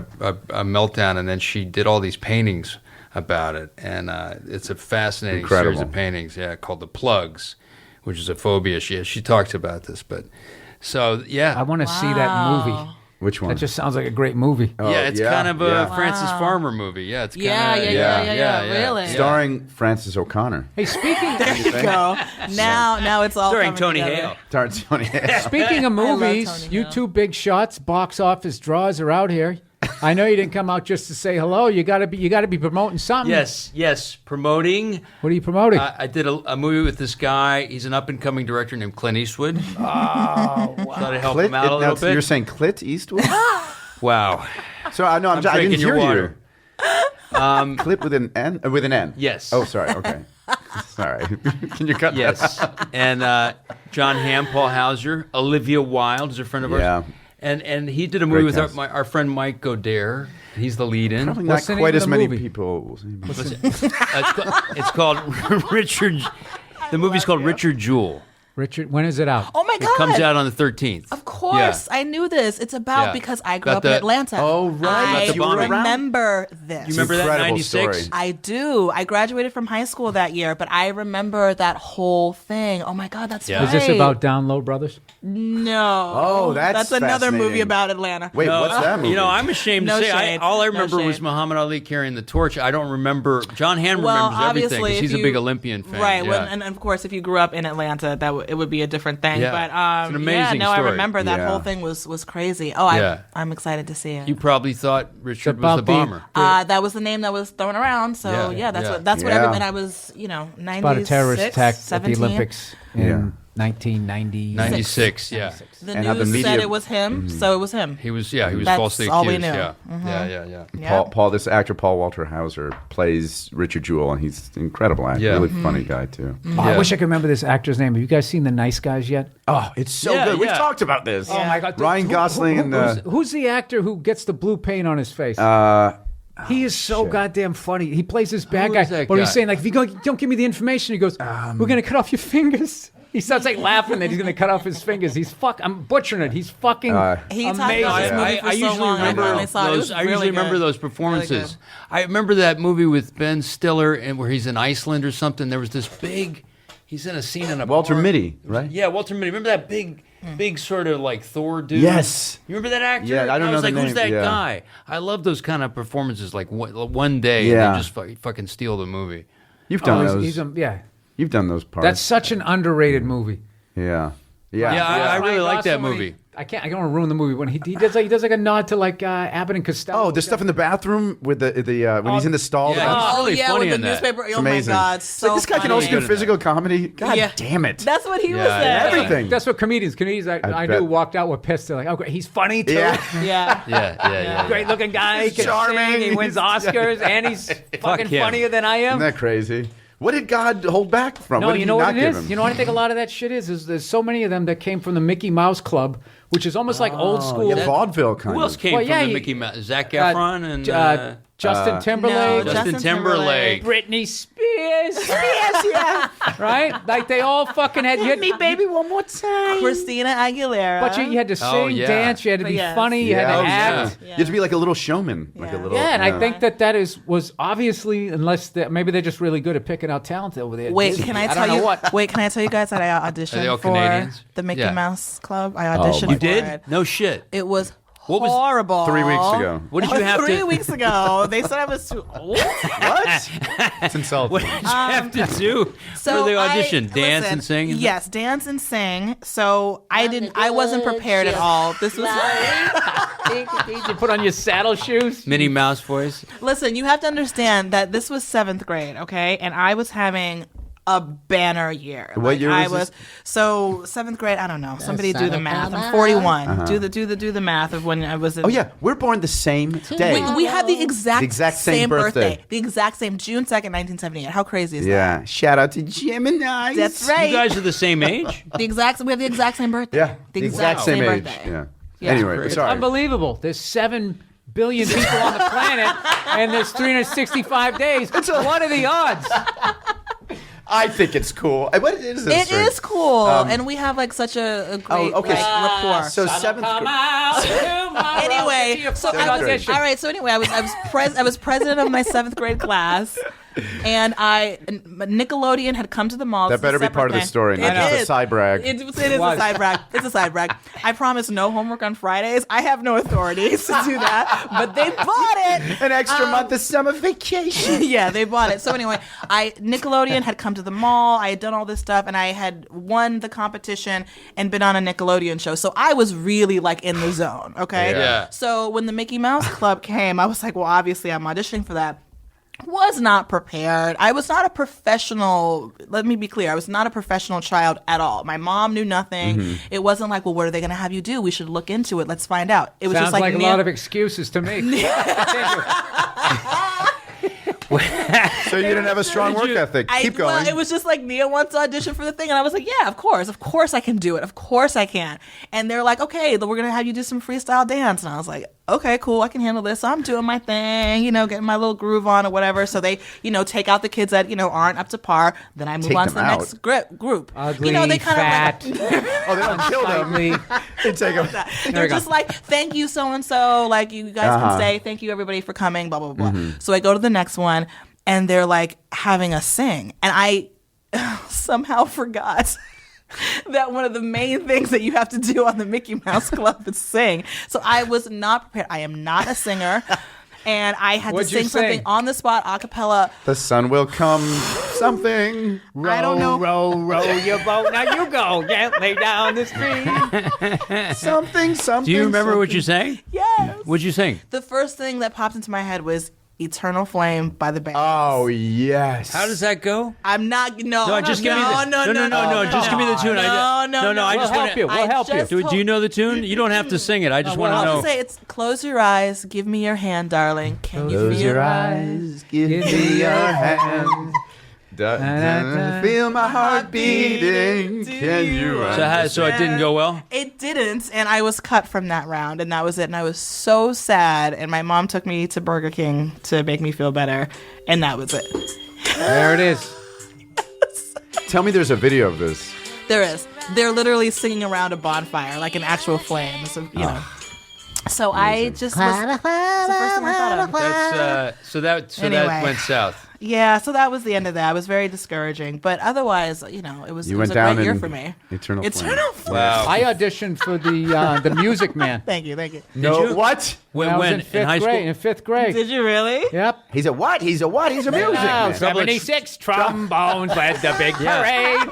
meltdown, and then she did all these paintings about it. And it's a fascinating series of paintings, called The Plugs, which is a phobia. She talks about this. But so, I want to see that movie. Which one? That just sounds like a great movie. It's kind of a Francis Farmer movie. Yeah, it's kind yeah, really. Starring Francis O'Connor. Hey, speaking There you go. Now it's all starring coming Tony together. Hale. Starring Tony Hale. Speaking of movies, Tony you Hale. two big shots, box office draws are out here. I know you didn't come out just to say hello. You got to be promoting something. Yes, promoting. What are you promoting? I did a movie with this guy. He's an up-and-coming director named Clint Eastwood. Oh, wow. Thought I'd help him out a little bit. You're saying Clint Eastwood? Wow. So I know I didn't drinking hear your water. you. Clip with an N? With an N? Yes. Oh, sorry. Okay. Sorry. Can you cut Yes. that? And John Hamm, Paul Hauser, Olivia Wilde is a friend of ours. Yeah. And he did a movie Great with cast. our friend Mike Godere. He's the lead in. Probably What's not the quite name of as the many movie? people. It's called Richard. The movie's called Richard Jewell. Richard, when is it out? Oh my It God. comes out on the 13th. Of course, I knew this. It's about Yeah. because I grew About up in the- Atlanta. Oh, right. I About the bombing. remember this. You remember that Incredible 96? story. I do. I graduated from high school that year, but I remember that whole thing. Oh my God, that's Yeah. right. Is this about Down Low Brothers? No. Oh, that's another movie fascinating. about Atlanta. Wait, what's that movie? You know, I'm ashamed No to say. shade. All I No remember was shade. Muhammad Ali carrying the torch. I don't remember. John Hamm Well, remembers everything obviously, because if he's a you- big Olympian fan. Right, Yeah. and of course, if you grew up in Atlanta, it would be a different thing. Yeah. But It's an amazing I story. remember that Yeah. whole thing was crazy. Oh, Yeah. I'm excited to see it. You probably thought Richard was about the the- bomber. That was the name that was thrown around. So Yeah, that's yeah. what Yeah. everyone. I was 96, About a terrorist attack 17. at the Olympics in 1990. 96, yeah. The And how the news media- said it was him, so it was him. He was falsely That's accused. all we knew. Yeah. Yeah. This actor Paul Walter Hauser plays Richard Jewell, and he's an incredible actor. Yeah. Really funny guy too. Oh, I Yeah. wish I could remember this actor's name. Have you guys seen The Nice Guys yet? Oh, it's so Yeah, good. We've yeah. talked about this. Oh my God! Ryan Gosling and who's the actor who gets the blue paint on his face? He is so goddamn funny. He plays this bad Who guy, is that but he's guy? saying like, if you don't give me the information, he goes, "We're gonna cut off your fingers." He starts like laughing that he's gonna cut off his fingers. I'm butchering it. He's fucking He talked amazing. about this movie for I so usually long. remember I finally saw it. It was those. I usually really remember good. those performances. I remember that movie with Ben Stiller and where he's in Iceland or something. There was this big. He's in a scene in a Walter bar. Mitty, right? Yeah, Walter Mitty. Remember that big sort of like Thor dude? Yes. You remember that actor? Yeah, I don't I know was the like, who's name, that yeah. guy? I love those kind of performances. Like one day, Yeah. and they just fucking steal the movie. You've done those. Yeah, You've done those parts. that's such an underrated movie. yeah. Yeah, I really Ryan like that Gosling, when movie. I don't want to ruin the movie when he does like a nod to like Abbott and Costello. Oh, the stuff in the bathroom with the when he's in the stall. Yeah, the- he's Oh really yeah, funny with the in that. newspaper. it's Oh amazing. my God, It's so like this guy can funny. also do Good at physical comedy. God Yeah. damn it! That's what he was Yeah, saying. Everything. That's what comedians I bet. knew walked out with pissed. They're like, oh, great, he's funny too. Yeah. Yeah. Yeah. Great looking guy. He can charming. sing, he wins Oscars, and he's fucking him. funnier than I am. Isn't that crazy? What did God hold back from? No, what did you he know not what it give is? him? You know what I think a lot of that shit is there's so many of them that came from the Mickey Mouse Club, which is almost like old school. Yeah, vaudeville kind Who else of. came Well, from yeah, the you- Mickey Mouse? Zach Efron and Justin Timberlake. No, Justin Justin Timberlake. Britney Spears. yeah. Right? Like they all fucking had me, baby, one more time. Christina Aguilera. But you had to sing, Oh, yeah. dance, you had to But be yes. funny, you had Yeah. to Oh, act. You have to be like a little showman, like a Yeah. little. Yeah, and I think that was obviously, maybe they're just really good at picking out talent over there. Wait, Disney. can I don't tell know you? what? Wait, can I tell you guys that I auditioned Are they all for Canadians? the Mickey Yeah. Mouse Club? I auditioned my for You did? it. No shit. It was What was- horrible. 3 weeks ago. What did you have 3 to? weeks ago. They said I was too old. What? It's insulting. What did you have to do for the audition? Dance and sing? Yes, dance and sing. So I wasn't prepared at all. This was Did you put on your saddle shoes? Minnie Mouse voice. Listen, you have to understand that this was 7th grade, okay? And I was having a banner year. What year I was this? So 7th grade, I don't know. Somebody do the math. I'm 41. Do the math of when I was in Oh yeah, we're born the same day. We had the exact same birthday. The exact same June 2nd, 1978. How crazy is that? Yeah. Shout out to Gemini. That's right. You guys are the same age? We have the exact same birthday. Yeah. The exact same age. birthday. Yeah. Yeah. Anyway, Great. sorry. Unbelievable. There's 7 billion people on the planet, and there's 365 days. What are the odds? I think it's cool. What is this? It is cool, and we have like such a great rapport. So seventh grade. Anyway, so I was president of my 7th grade class, and Nickelodeon had come to the mall. That better be part of the story, not just a side brag. It is a side brag. It's a side brag. I promise no homework on Fridays. I have no authority to do that, but they bought it. An extra month of summer vacation. Yeah, they bought it. So anyway, Nickelodeon had come to the mall. I had done all this stuff, and I had won the competition and been on a Nickelodeon show. So I was really like in the zone. Okay. Yeah. So when the Mickey Mouse Club came, I was like, well, obviously I'm auditioning for that. Was not prepared. I was not a professional. Let me be clear. I was not a professional child at all. My mom knew nothing. Mm-hmm. It wasn't like, well, what are they going to have you do? We should look into it. Let's find out. It was Sounds just like a lot of excuses to me. So you didn't have a strong work ethic. Keep going. Well, it was just like, Nia wants to audition for the thing. And I was like, yeah, of course I can do it. Of course I can. And they're like, okay, we're going to have you do some freestyle dance. And I was like, okay, cool, I can handle this. So I'm doing my thing, getting my little groove on or whatever. So they, take out the kids that, aren't up to par. Then I move on to the next group. Ugly, they kind fat. of oh, they don't kill them. They take them. They're just like, thank you, so-and-so. Like, you guys can stay. Thank you, everybody, for coming, blah, blah, blah. Mm-hmm. So I go to the next one, and they're like having us sing. And I somehow forgot that one of the main things that you have to do on the Mickey Mouse Club is sing. So I was not prepared. I am not a singer. And I had to sing something on the spot, a cappella. The sun will come, something. I don't know. Row your boat. Now you go gently down the stream. Something. Do you remember what you sang? Yes. What'd you sing? The first thing that popped into my head was Eternal Flame by the band. Oh, yes. How does that go? I'm not. No, just give me the Just give me the tune. No. I just want to We'll help you. Do you know the tune? You don't have to sing it. I just want to know. I'll say it's close your eyes, give me your hand, darling. Can you Close feel your eyes, give me your hand. Feel my heart beating. Can you So it didn't go well? It didn't, and I was cut from that round, and that was it. And I was so sad, and my mom took me to Burger King to make me feel better, and that was it. There it is. Tell me there's a video of this. There is. They're literally singing around a bonfire, like an actual flame. So, So I just was the first thing I thought of. So that went south. Yeah, so that was the end of that. It was very discouraging, but otherwise, it was a great year for me. Eternal Flame. Wow. I auditioned for the Music Man. Thank you. No, what? When I was in high school? In fifth grade. Did you really? Yep. He's a what? He's a music man. 76 trombones led the big parade.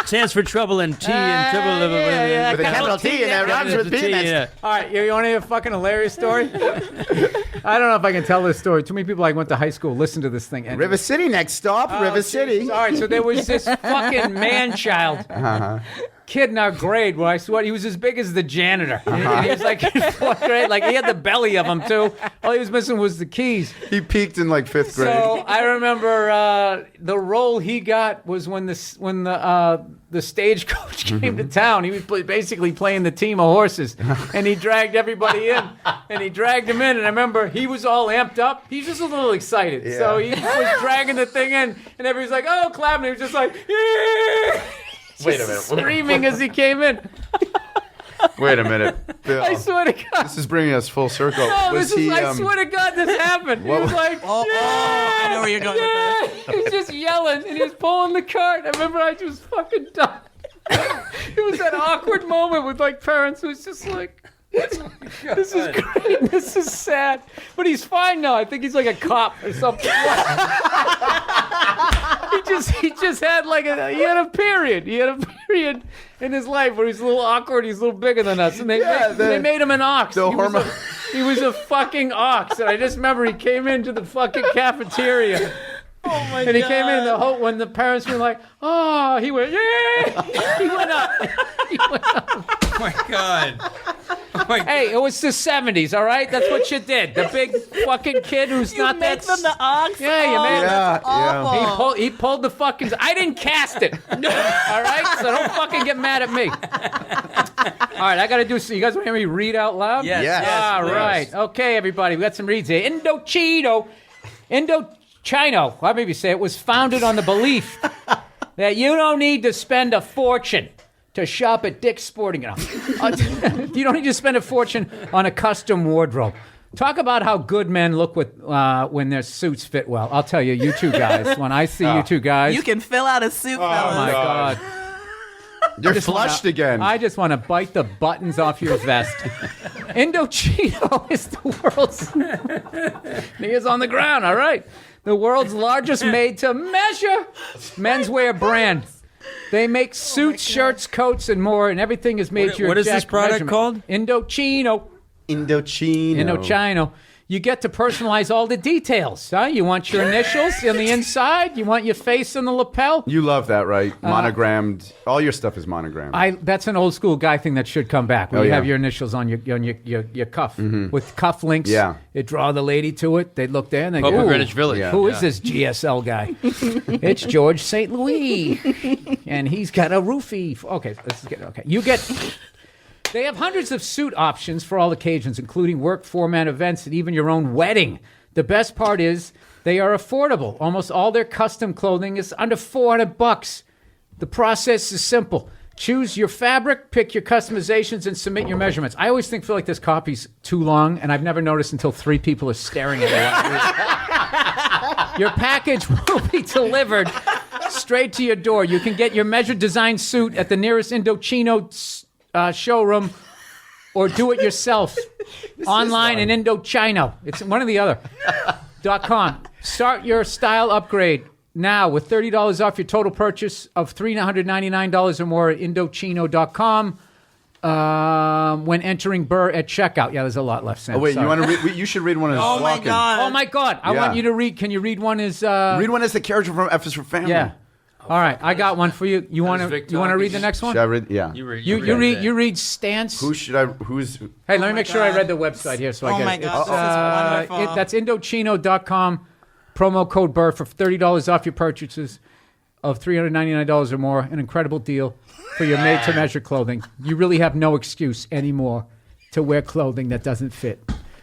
Stands for trouble and T and trouble with a capital T and that rhymes with peanuts. All right, you want to hear a fucking hilarious story? I don't know if I can tell this story. Too many people went to high school listen to this thing. River City next stop. River City. All right, so there was this fucking man-child kid in our grade where I swear he was as big as the janitor. And he was like in 4th grade, like he had the belly of him too. All he was missing was the keys. He peaked in like 5th grade. So I remember the role he got was when the stagecoach came to town. He was basically playing the team of horses, and he dragged everybody in, and he dragged him in. And I remember he was all amped up. He was just a little excited, so he was dragging the thing in, and everybody's like, "Oh, clapping!" He was just like, "Yeah!" Wait a minute. Screaming as he came in. Wait a minute, Bill. I swear to God. This is bringing us full circle. No, I swear to God this happened. He was like, I know where you're going with this. He was just yelling, and he was pulling the cart. I remember I just fucking died. It was that awkward moment with parents who was just like, this is great. This is sad. But he's fine now. I think he's like a cop or something. He just had he had a period. He had a period in his life where he's a little awkward. He's a little bigger than us, and they made him an ox. He was a fucking ox, and I just remember he came into the fucking cafeteria. Oh my God. And he came in when the parents were like, "Oh," he went, "Yeah!" He went up. Oh my God. Hey, it was the 70s, all right? That's what you did. The big fucking kid who's not that... You make them the ox? Yeah, you made that's awful. He pulled the fucking... I didn't cast it. All right? So don't fucking get mad at me. All right, I got to do... You guys want to hear me read out loud? Yes. All right. Okay, everybody. We got some reads here. Indochino. Chino, I maybe say it, was founded on the belief that you don't need to spend a fortune to shop at Dick's Sporting Goods. You don't need to spend a fortune on a custom wardrobe. Talk about how good men look with when their suits fit well. I'll tell you, you two guys, when I see you two guys. You can fill out a suit, fellas. Oh, my God. You're flushed again. I just want to bite the buttons off your vest. Indochino is the world's... Nia's on the ground, all right. The world's largest made-to-measure menswear brand. They make suits, shirts, coats, and more, and everything is made to your What is this exact product measurement. called? Indochino. Indochino. You get to personalize all the details. Huh? You want your initials on the inside. You want your face on the lapel. You love that, right? Monogrammed. All your stuff is monogrammed. That's an old school guy thing that should come back. Where you yeah. have your initials on your cuff with cuff links. Yeah. They draw the lady to it. They look there and they Hope go, of Greenwich Village. Yeah. Who is this GSL guy? It's George St. Louis. And he's got a roofie. Okay, let's get okay. You get... They have hundreds of suit options for all occasions, including work, format events, and even your own wedding. The best part is they are affordable. Almost all their custom clothing is under $400. The process is simple. Choose your fabric, pick your customizations, and submit your measurements. I always feel like this copy's too long, and I've never noticed until 3 people are staring at it. Your package will be delivered straight to your door. You can get your measured design suit at the nearest Indochino showroom, or do it yourself online in Indochino. It's one or the other. .com. Start your style upgrade now with $30 off your total purchase of $399 or more at Indochino.com when entering Burr at checkout. Yeah, there's a lot left, Sam. Oh, wait, Sorry. you want to read? You should read one as Oh, my walking. God. Oh, my God. I Yeah. want you to read. Can you read one as... Read one as the character from F is for Family. Yeah. All right, I got one for you. You want Vic to read the talking? next one? Should I read? Yeah. You read. You read Stance. Who should I? Who's? Hey, let me my make sure I God. read the website here so I Oh get my it. God, It's, this is wonderful. That's Indochino.com, promo code Burr for $30 off your purchases of $399 or more. An incredible deal for your made-to-measure clothing. You really have no excuse anymore to wear clothing that doesn't fit.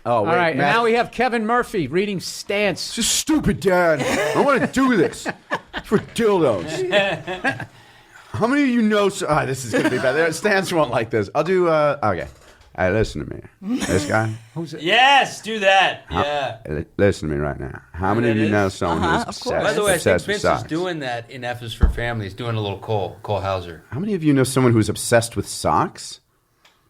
Oh, wait, All right, and Matt- now we have Kevin Murphy reading Stance. This is stupid, Dad. I want to do this. It's for dildos. How many of you know? This is going to be bad. Stans won't like this. I'll do. Okay. Hey, listen to me. This guy. Yes, do that. Yeah. Listen to me right now. How many of you know someone who's of obsessed, course. By the way, I think obsessed with Vince is socks? doing that in F is for Family. He's doing a little Cole Hauser. How many of you know someone who's obsessed with socks?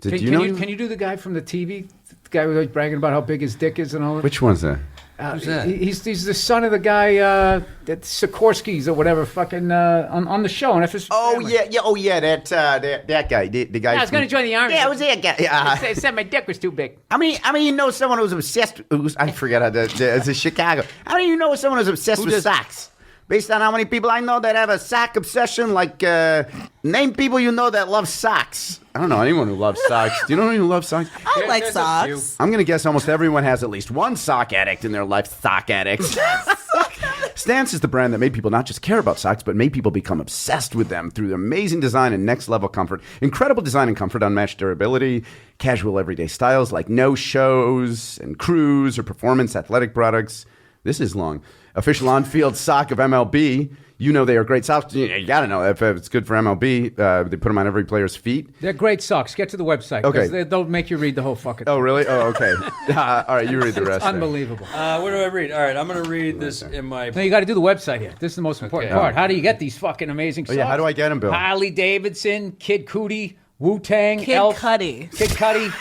Did you know? Can you do the guy from the TV? The guy who was bragging about how big his dick is and all that? Which one's that? Who's that? He's the son of the guy that Sikorsky's or whatever fucking on the show. And if it's Oh yeah, that guy, the guy. I was going to join the army. Yeah, it was that guy. Yeah. They said my dick was too big. I mean, you know someone who's obsessed. I forget how it's in Chicago. How many of you know someone who's obsessed with socks? Based on how many people I know that have a sock obsession, like name people you know that love socks. I don't know anyone who loves socks. Do you know anyone who loves socks? I like there's a few. socks. I'm gonna guess almost everyone has at least one sock addict in their life. Sock addicts. Stance is the brand that made people not just care about socks, but made people become obsessed with them through their amazing design and next level comfort. Incredible design and comfort, unmatched durability, casual everyday styles like no shows and crews or performance athletic products. This is long. Official on-field sock of MLB. You know they are great socks. You got to know if it's good for MLB. They put them on every player's feet. They're great socks. Get to the website. 'Cause Okay. they'll make you read the whole fucking. Oh, really? Oh, okay. All right, you read the rest. there. Unbelievable. What do I read? All right, I'm going to read this in my... No, you got to do the website here. This is the most important Okay. part. How do you get these fucking amazing socks? yeah, how do I get 'em, Bill? Harley Davidson, Kid Cudi, Wu-Tang, Kid Elf, Cudi. Kid Cudi,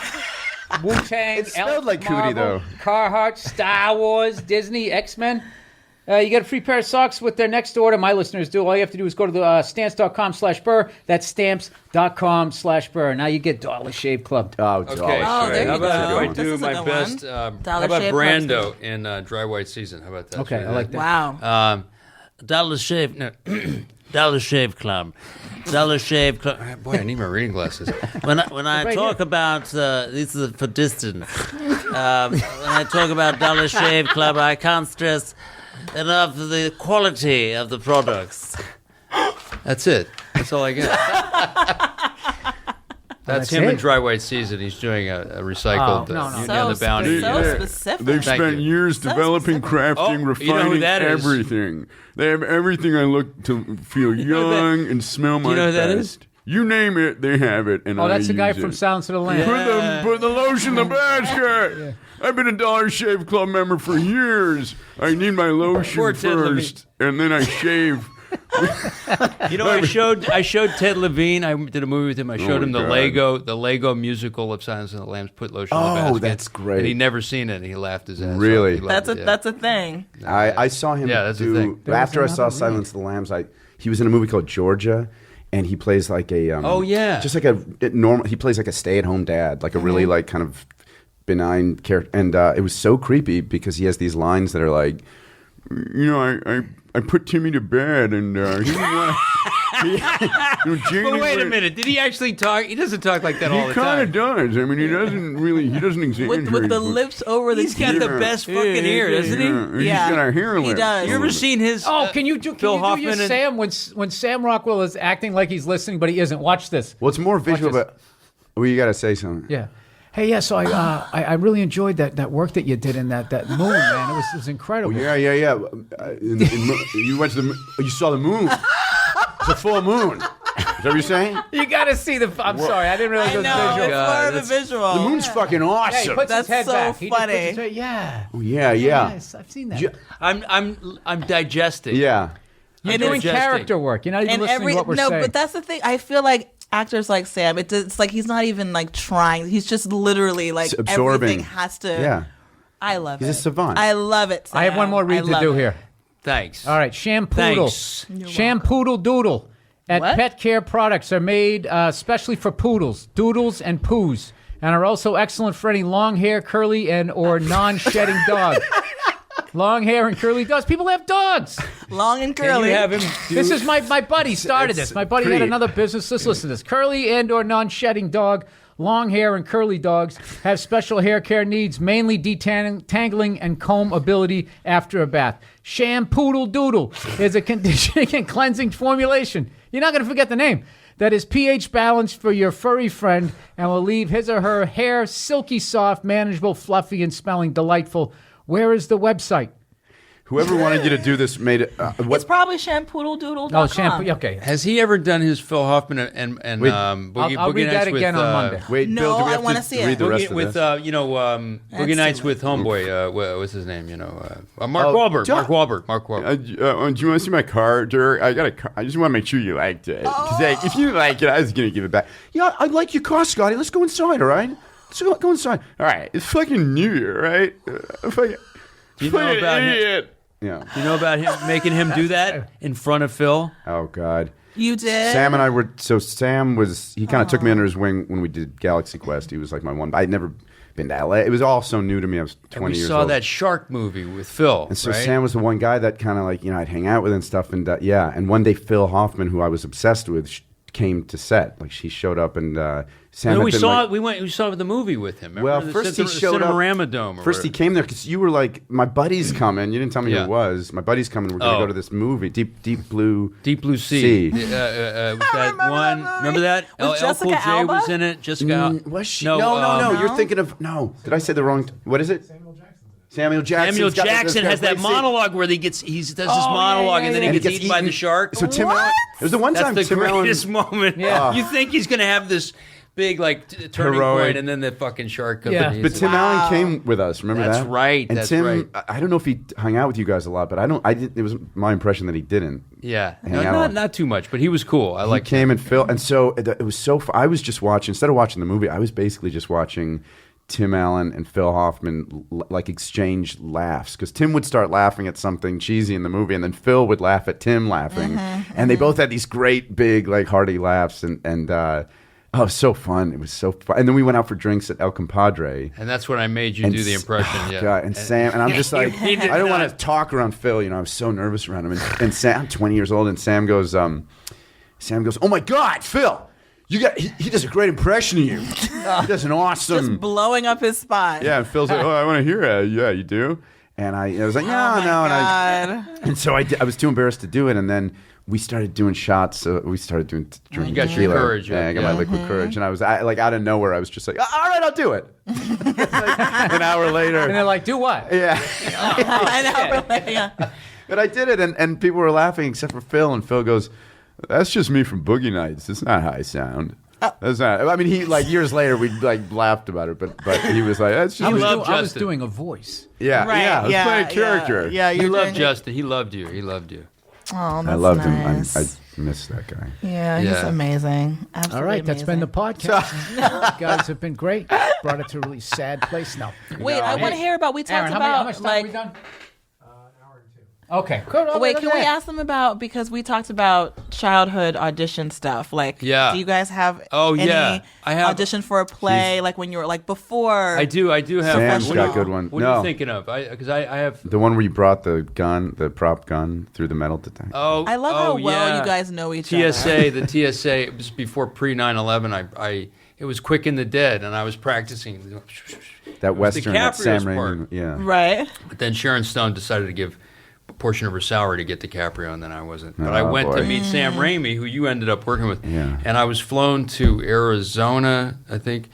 Wu-Tang, It's spelled Elf, like Cudi, Marvel, though. Carhartt, Star Wars, Disney, X-Men. You get a free pair of socks with their next order. My listeners do. All you have to do is go to the stamps.com/Burr. That's stamps.com/Burr. Now you get Dollar Shave Club. Oh, Okay, Dollar Oh, there Shave. you how about go. if I This do is a my good best? one. How Dollar about Shave Club's Brando in Dry White Season? How about that? Okay, I like that. Wow. Dollar Shave, no, Dollar Shave Club, Dollar Shave Club. Boy, I need my reading glasses. When I Right talk here. about this is for distance. When I talk about Dollar Shave Club, I can't stress enough the quality of the products. That's it. That's all I get. That's him in Dry White Season. He's doing a recycled. So the bounty. specific. They've spent years developing, crafting, refining everything. They have everything I look to feel young and smell my best. You name it, they have it. And that's the guy use from it. Silence of the Lambs. Put the lotion in the basket. I've been a Dollar Shave Club member for years. I need my lotion first, and then I shave. I showed Ted Levine. I did a movie with him. I showed him the Lego musical of Silence of the Lambs. Put lotion in the basket. Oh, that's great. And he'd never seen it. And he laughed his ass Really? off. That's a thing. I saw him that's a do thing. after I saw Silence of the Lambs. He was in a movie called Georgia, and he plays like a just like a normal. He plays like a stay-at-home dad, like a really like kind of benign character, and it was so creepy because he has these lines that are like, I put Timmy to bed, and he didn't want to. But wait a minute, did he actually talk? He doesn't talk like that all the He kind time. of does. I mean, he doesn't exaggerate. With the lips over the He's got the best fucking ear, doesn't he? He's got a hair lip. He does. You ever seen his? Can you do Phil your Hoffman Sam when Sam Rockwell is acting like he's listening but he isn't? Watch this. Well, it's more visual, this. but you got to say something. Yeah. Hey, yeah. So I really enjoyed that work that you did in that moon, man. It was incredible. Yeah. You went to you saw the moon. It's a full moon. Is that what you're saying? You got to see the. I'm sorry, I didn't realize it was It's visual. more of a visual. The moon's fucking Yeah, he awesome. puts That's his head so back. He just puts funny. his head- yeah. Yeah. Yes, I've seen that. Yeah. I'm digesting. Yeah. You're doing character work. You're not even listening to what we're saying. but that's the thing. I feel like actors like Sam, it's like he's not even like trying. He's just literally like It's absorbing. everything has to. Yeah. I love it. He's a savant. I love it. Sam. I have one more read I to love do it. here. Thanks. All right, Shampoodle. Thanks. Shampoodle Doodle at What? Pet Care Products are made especially for poodles, doodles, and poos, and are also excellent for any long hair, curly, and or non-shedding dog. Long hair and curly dogs. People have dogs. Long and Can curly. you have him do This is my buddy started this. My buddy had pretty- another business. Let's listen to this. Curly and or non-shedding dog. Long hair and curly dogs have special hair care needs, mainly detangling and comb ability after a bath. Shampoodle Doodle is a conditioning and cleansing formulation. You're not going to forget the name. That is pH balanced for your furry friend and will leave his or her hair silky soft, manageable, fluffy, and smelling delightful. Where is the website? Whoever wanted you to do this made it. It's probably shampoodoodle.com. Oh, shampoo. Okay. Has he ever done his Phil Hoffman and Wait, Boogie, I'll Boogie read that Nights again with, on Monday. Wait, No, Bill, do we I have wanna to see it. read the rest Boogie, of with this? Boogie Nights with Homeboy. What's his name? Mark Wahlberg. John- Mark Wahlberg. Do you want to see my car, Dirk? I got a car. I just want to make sure you liked it. 'Cause, like, if you like it, I was gonna give it back. Yeah, I like your car, Scotty. Let's go inside, all right? Let's go inside. All right, it's fucking New Year, right? Do you know about him? idiot. Yeah. You know about him making him do that in front of Phil? Oh God. You did? Sam and I were Sam he kind of took me under his wing when we did Galaxy Quest. He was like my one. I'd never been to LA. It was all so new to me. I was 20 We years saw old. that shark movie with Phil. And so right? Sam was the one guy that kind of like, I'd hang out with and stuff. And and one day Phil Hoffman, who I was obsessed with, came to set. Like she showed up and Sam. No, had been, like, we saw the movie with him. Remember well, the first he Cinema- showed up. Cinerama Dome. First he came there because you were like, my buddy's coming. You didn't tell me who Yeah. it was. My buddy's coming. We're going to Oh. go to this movie, Deep Blue. Deep Blue Sea. Sea. Was that remember one? that movie. Remember that? Was Jessica Cool J Alba? was in it. Jessica. Was she? No, No. no. You're thinking of Did I say the wrong? What is it? Samuel Jackson. Samuel Jackson has that monologue where he does this monologue and then he gets eaten by the shark. So Tim Allen. It was the one That's time the Tim Allen. greatest moment. Yeah. You think he's going to have this big turning Heroic. point, and then the fucking shark comes. Yeah. and But he's Tim like, Allen came with us. Remember That's that? right, And that's Tim, right. I don't know if he hung out with you guys a lot, but I didn't. It was my impression that he didn't. yeah, Hang out. not too much, but he was cool. I He like came and Phil, and so it was so. I was just watching instead of watching the movie. I was basically just watching Tim Allen and Phil Hoffman like exchange laughs because Tim would start laughing at something cheesy in the movie, and then Phil would laugh at Tim laughing, and they both had these great big like hearty laughs, and oh, it was so fun. It was so fun, and then we went out for drinks at El Compadre. And that's when I made you And do the impression. oh, yeah. God, and Sam, and I'm just like, He did I don't want not. to talk around Phil. I was so nervous around him. And Sam, I'm 20 years old, and Sam goes, oh my God, Phil, he does a great impression of you. He does an awesome. Just blowing up his spot. Yeah, and Phil's like, oh, I want to hear it. Yeah, you do. And I was like, no, Oh my no. God. And so I was too embarrassed to do it. And then we started doing shots. We started doing drinking. You got your tequila. courage. Yeah, I got my liquid courage, and I was like out of nowhere. I was just like, all right, I'll do it. An hour later, And they're like, do what? yeah. I know. Yeah. But I did it, and people were laughing except for Phil, and Phil goes, "That's just me from Boogie Nights. It's not how I sound." That's not. I mean, he like years later we like laughed about it, but he was like, "That's just." I was doing a voice. Yeah, Right, yeah. I was yeah, playing a character. Yeah, You you're loved doing- Justin. He loved you. He loved you. Oh, that's I loved nice. him. I miss that guy. Yeah, he's Yeah. amazing. Absolutely All right, that's been the amazing. podcast. You guys have been great. Brought it to a really sad place now. Wait, I want to hear about. We talked Aaron, about how much time have we like. done? Okay, good. Oh, Wait, look can at we that. ask them about, because we talked about childhood audition stuff. Like, Yeah. do you guys have Oh, any yeah. I have- audition for a play, like when you were like before? I do have. Sam's what got are you- a good one. What are No. you thinking of? Because I have. The one where you brought the gun, the prop gun, through the metal detector. Oh, I love how oh, well yeah. you guys know each other. TSA, the TSA, it was before pre 9/11. It was Quick and the Dead, and I was practicing. That was Western, that Sam DiCaprio's part. Raimi. Yeah. Right. But then Sharon Stone decided to give a portion of her salary to get DiCaprio, and then I wasn't. But I Oh, went boy. to meet Sam Raimi, who you ended up working with. Yeah. And I was flown to Arizona, I think,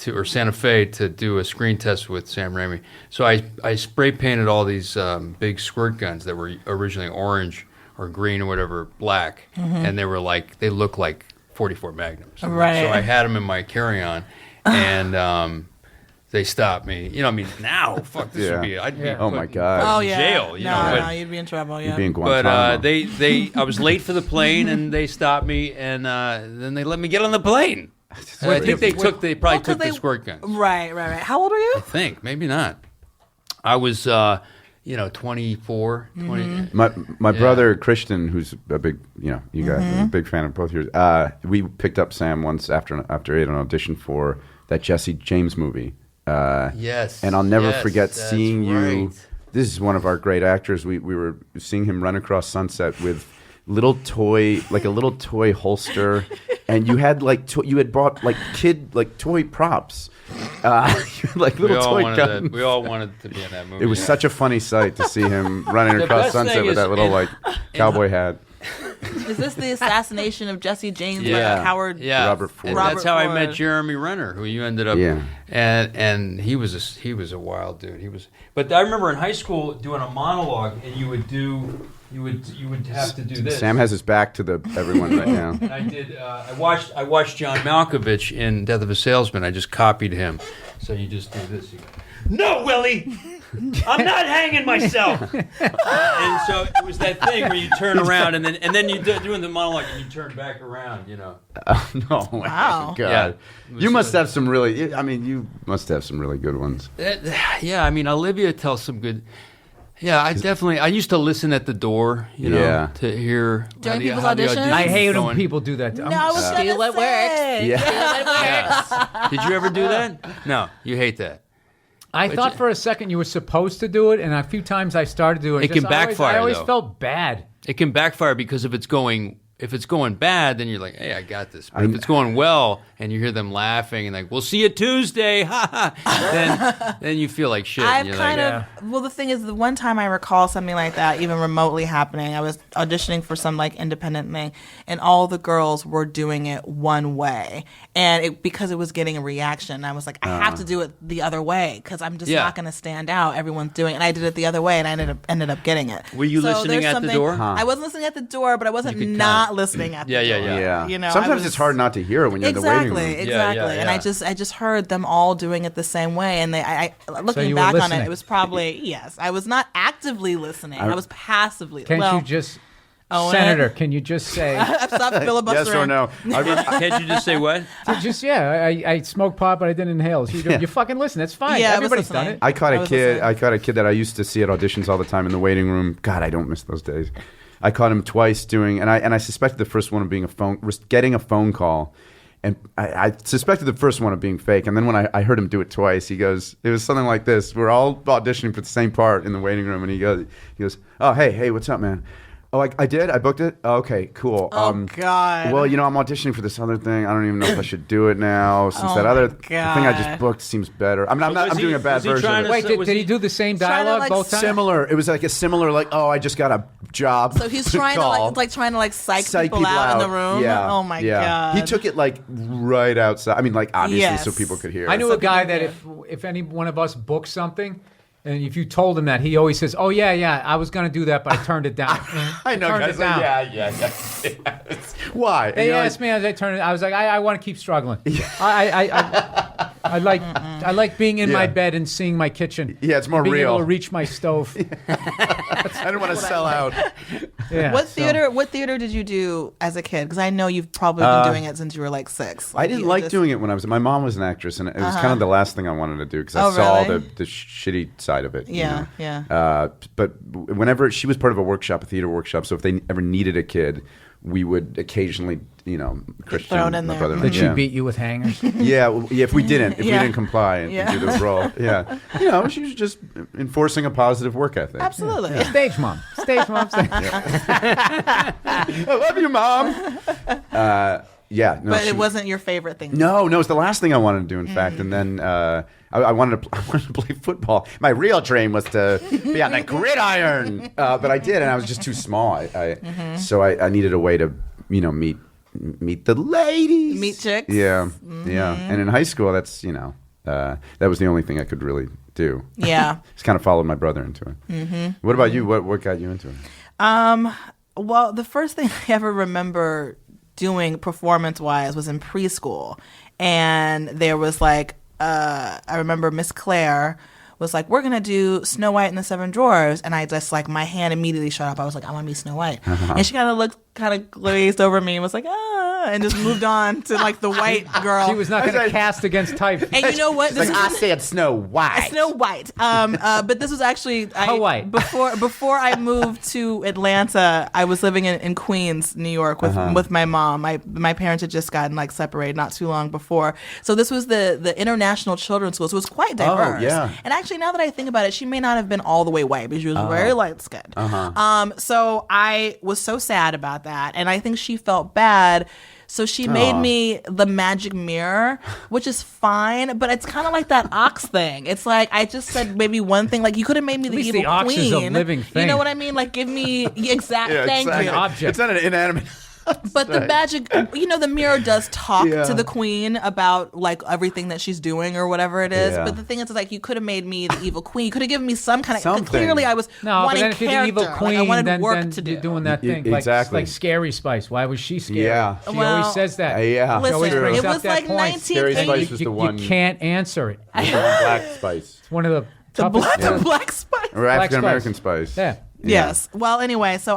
or Santa Fe to do a screen test with Sam Raimi. So I spray painted all these big squirt guns that were originally orange or green or whatever, black, and they looked like 44 Magnums. Right. So I had them in my carry-on, and they stopped me. You know, I mean, now, fuck, this would be, I'd be Oh, put my in God. Oh fucking yeah. jail. You know, no, but- you'd be in trouble. Yeah. You'd be in but Guantanamo. I was late for the plane, and they stopped me, and then they let me get on the plane. And I think they probably Well, 'cause took the they- squirt guns. Right. How old are you? I think maybe not. I was 24, 20. My brother Christian, who's a big, you guys, a big fan of both yours. We picked up Sam once after he had an audition for that Jesse James movie. Yes, and I'll never yes, forget that's seeing you. right. This is one of our great actors. We were seeing him run across Sunset with a little toy holster, and you had you had bought toy props, like We little all toy wanted guns. that. We all wanted to be in that movie. It was yeah. such a funny sight to see him running The across best Sunset thing with is that little in- cowboy hat. Is this the assassination of Jesse James Yeah. by Howard? Yeah, Robert Ford. And Robert that's how I met Ford. Jeremy Renner, who you ended up. Yeah. And he was a wild dude. But I remember in high school doing a monologue, and you would have to do this. Sam has his back to everyone right now. And I did. I watched John Malkovich in Death of a Salesman. I just copied him. So you just do this. You go, no, Willie, I'm not hanging myself. And so it was that thing where you turn around and then you doing the monologue and you turn back around. You know. No, Wow. God. Yeah. You must have some really. I mean, you must have some really good ones. Yeah, I mean, Olivia tells some good. Yeah, I used to listen at the door, Yeah. to hear During how people's how the auditions? audition's I hate when going. people do that. No, I was I'm- gonna Steal it say. Yeah. Yeah. Did you ever do that? No, you hate that. I thought for a second you were supposed to do it, and a few times I started doing it. It can backfire, I always though. felt bad. It can backfire because if it's going bad, then you're like, hey, I got this. But if it's going well and you hear them laughing and like, we'll see you Tuesday, ha ha, then you feel like shit. I've and you're kind like, of well, the thing is, the one time I recall something like that even remotely happening, I was auditioning for some like independent thing, and all the girls were doing it one way, and because it was getting a reaction, I was like, I have to do it the other way because I'm just Yeah. not going to stand out. Everyone's doing it, and I did it the other way, and I ended up getting it. Were you listening there's at the something- door? I wasn't listening at the door, but I wasn't You could not listening at the Yeah, door. yeah, Yeah. You know, I sometimes was- it's hard not to hear it when you're in the waiting room. Exactly. And yeah. I just heard them all doing it the same way, and I looking you were back on it, listening. it was probably yes. I was not actively listening. I was passively. Can't well, you just, own Senator? it? Can you just say, I've stopped filibustering. Yes or no? can't you just say what? I smoked pot, but I didn't inhale. So you fucking listen. That's fine. Yeah, I was Everybody's done listening. it. I caught I a was kid. listening. I caught a kid that I used to see at auditions all the time in the waiting room. God, I don't miss those days. I caught him twice doing, and I suspected the first one of being getting a phone call, and I suspected the first one of being fake. And then when I heard him do it twice, he goes, it was something like this: we're all auditioning for the same part in the waiting room, and he goes, oh hey, what's up, man? Oh, I did. I booked it. Oh, okay, cool. Oh God. Well, I'm auditioning for this other thing. I don't even know if I should do it now since Oh, that other my thing I just God. booked seems better. I'm was doing he- a bad was he version trying of to it. Wait, was did he he- do the same trying to, dialogue like, both times? Similar. It was like a similar, I just got a job. So he's trying to psych people out in the room. Yeah. Oh my God. He took it like right outside. I mean, like obviously so people could hear. I knew So a guy people that if any one of us booked something, and if you told him that, he always says, "Oh yeah, I was going to do that, but I turned it down." I know, turned guys. it down. Yeah. Why? They asked me as I turned it. I was like, I want to keep struggling. I like being in my bed and seeing my kitchen. Yeah, it's more being real. Able to reach my stove. I didn't want to sell out. Yeah, What theater did you do as a kid? Because I know you've probably been doing it since you were like 6. I didn't like doing it when I was. My mom was an actress, and it was kind of the last thing I wanted to do because I saw really? the shitty side of it. Yeah, you know? But whenever she was part of a theater workshop, so if they ever needed a kid, we would occasionally, Christian, thrown in my there. brother. Did she beat you with hangers? If we didn't comply and do the role, she was just enforcing a positive work ethic. Absolutely. Stage mom. I love you, Mom. No, But it wasn't your favorite thing. No, it's the last thing I wanted to do, in fact. And then I wanted to play football. My real dream was to be on the gridiron, but I did, and I was just too small. So I needed a way to, meet the ladies, Meet chicks. Yeah. And in high school, that's that was the only thing I could really do. Yeah. Just kind of followed my brother into it. What about you? What got you into it? Well, the first thing I ever remember doing performance-wise was in preschool. And there was I remember Miss Claire was like, we're going to do Snow White and the Seven Dwarfs. And I just my hand immediately shut up. I was like, I want to be Snow White. And she kind of glazed over me and was like, and just moved on to the white girl. She was not going to cast against type. And you know what? I said Snow White. Snow White. But this was actually White. before I moved to Atlanta. I was living in Queens, New York, with my mom. My parents had just gotten separated not too long before. So this was the International Children's School. So it was quite diverse. Oh, yeah. And actually, now that I think about it, she may not have been all the way white, but she was very light skinned. So I was so sad about that, and I think she felt bad. So she made me the magic mirror, which is fine, but it's kind of like that ox thing. It's I just said maybe one thing. You could have made me the evil the ox queen. is a living thing. You know what I mean? Give me thank you. Object. It's not an inanimate. But the magic, the mirror does talk to the queen about everything that she's doing or whatever it is. Yeah. But the thing is, you could have made me the evil queen. You could have given me some kind of. Something. Clearly, I was No, but wanting then if you're the character. evil queen, I wanted then work to do. you're doing that thing. Exactly. Like Scary Spice. Why was she scary? Yeah. She Well, always says that. Yeah. She always Listen, brings it up was that point. Scary 1980. Spice was the one. You can't answer it. Black Spice. It's one of the The toughest. black spice. Or African American Spice. Yeah. Yes. Well, anyway, so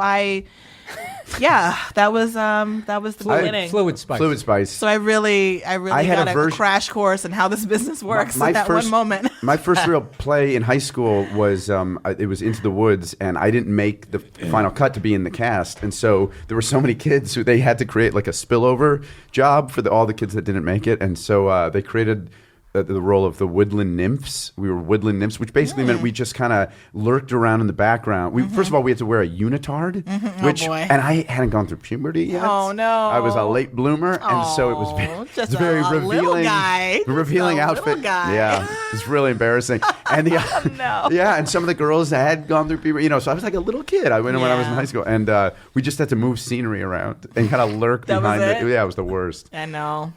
that was the beginning. Fluid Spice. Fluid Spice. So I really had got a a version- crash course in how this business works My at that first- one moment. My first real play in high school was it was Into the Woods, and I didn't make the final cut to be in the cast, and so there were so many kids who they had to create a spillover job for all the kids that didn't make it, and so they created the role of the woodland nymphs. We were woodland nymphs, which basically meant we just kind of lurked around in the background. First of all, we had to wear a unitard, which, Oh, boy. and I hadn't gone through puberty yet. Oh, no. I was a late bloomer, and so it was just it's very a little revealing, guy. Just revealing a outfit. little guy. Yeah, it's really embarrassing. And no. yeah, and some of the girls had gone through puberty. So I was like a little kid. I went when I was in Yeah. high school, and we just had to move scenery around and kind of lurk That was behind it? Yeah, it was the worst. I know.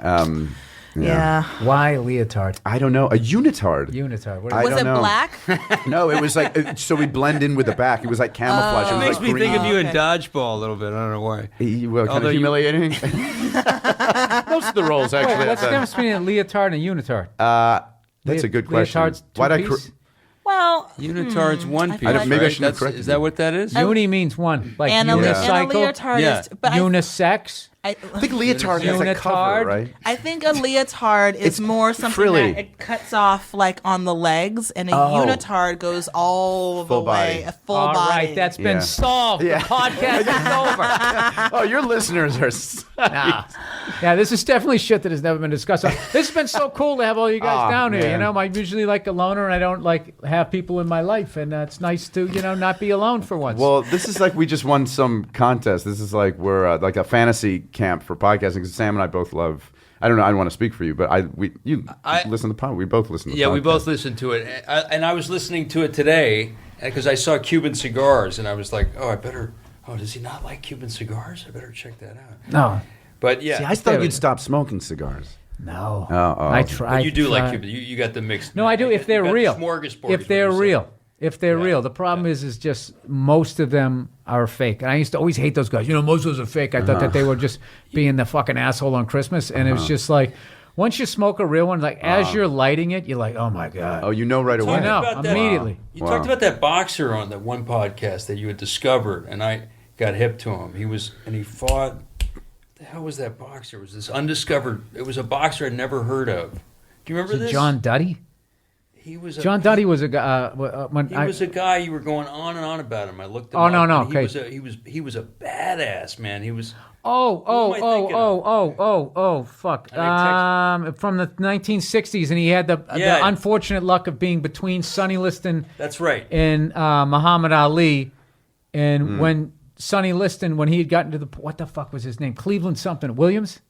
Yeah. Why leotard? I don't know. A unitard. Unitard. What I Was don't it know. black? No, it was so we blend in with the back. It was like camouflage. It it was makes like me green. think of you in okay. Dodgeball a little bit. I don't know why. Well, kind Although of you- humiliating. Most of the roles, actually. Wait, what's the difference between a leotard and a unitard? That's a good question. Leotard's Why'd I two-piece? Well, Unitard's one piece. feel like- maybe I right? shouldn't have That's- corrected Is that you. what that is? Uni means one. Like and a unicycle, leotard Yeah. is. But unisex. I think leotard has a cover, Unitard. right? I think a leotard is It's more something frilly. that it cuts off on the legs, and a unitard goes all Full the way, body. a full All body. right, that's been Yeah. solved. Yeah. The podcast is over. Oh, your listeners are. Nah. Yeah, this is definitely shit that has never been discussed. This has been so cool to have all you guys Oh, down here. man. I'm usually a loner, and I don't have people in my life, and it's nice to not be alone for once. Well, this is we just won some contest. This is we're a fantasy camp for podcasting. 'Cause Sam and I both love. I don't know. I don't want to speak for you, but you listen to the pod. We both listen to. The Yeah, podcast. we both listened to it, and I was listening to it today because I saw Cuban cigars, and I was like, oh, I better oh, does he not like Cuban cigars? I better check that out. No. But yeah, See, I thought you'd stop smoking cigars. No. Oh. I try. but you do like Cuban. You got the mixed. No, I do if they're you got real. the smorgasbord If is they're what you real. said. If they're Yeah. real. The problem is just most of them are fake. And I used to always hate those guys. Most of those are fake. I thought that they were just being the fucking asshole on Christmas. And it was just like, once you smoke a real one, like as you're lighting it, you're like, oh my God. Oh, you know right away. I know, about that- immediately. You talked about that boxer on that one podcast that you had discovered, and I got hip to him. He fought. The hell was that boxer? It was this undiscovered. It was a boxer I'd never heard of. Do you remember Is it this? John Duddy? He was John Duddy was a guy. He was a guy you were going on and on about him. I looked him Oh, up. no, and okay. He was a badass man. He was. Oh, Who am I thinking fuck. And I From the 1960s, and he had the unfortunate luck of being between Sonny Liston That's right. and Muhammad Ali. And when Sonny Liston, when he had gotten to what the fuck was his name? Cleveland something. Williams?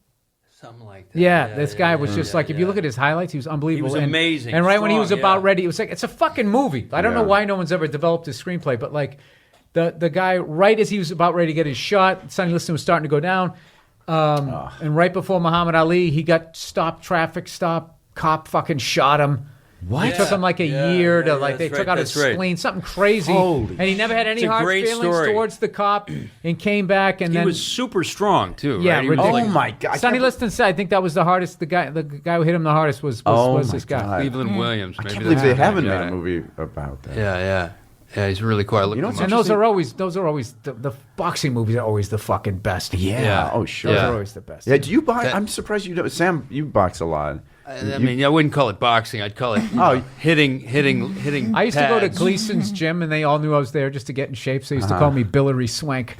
Something like that. Yeah, this guy was just like, if you look at his highlights, he was unbelievable. He was And- amazing, And right when he was strong, about ready, it was like, it's a fucking movie. I don't know Yeah. why no one's ever developed a screenplay, but like the guy, right as he was about ready to get his shot, Sonny Liston was starting to go down. And right before Muhammad Ali, he got traffic stop, cop fucking shot him. What? It took him like a year to they that's took right, out his that's right. spleen, something crazy. Holy and he never had any It's a hard great feelings story. towards the cop and came back and He then was super strong too. Yeah, right? He was ridiculous. Oh my God! Sonny Liston said, I think that was the hardest. The guy who hit him the hardest was Oh this my guy. God. Cleveland Williams. I Maybe can't believe that's they the haven't guy. made a movie about that. Yeah. He's really cool. I looked You know him what's up. And those are always the boxing movies are always the fucking best. Yeah. Oh, sure. Those Yeah. are always the best. Yeah. Do you box? That- I'm surprised you don't. Sam, you box a lot. I mean, I wouldn't call it boxing. I'd call it hitting. I used to go to pads. Gleason's gym, and they all knew I was there just to get in shape. So they used to call me Billary Swank.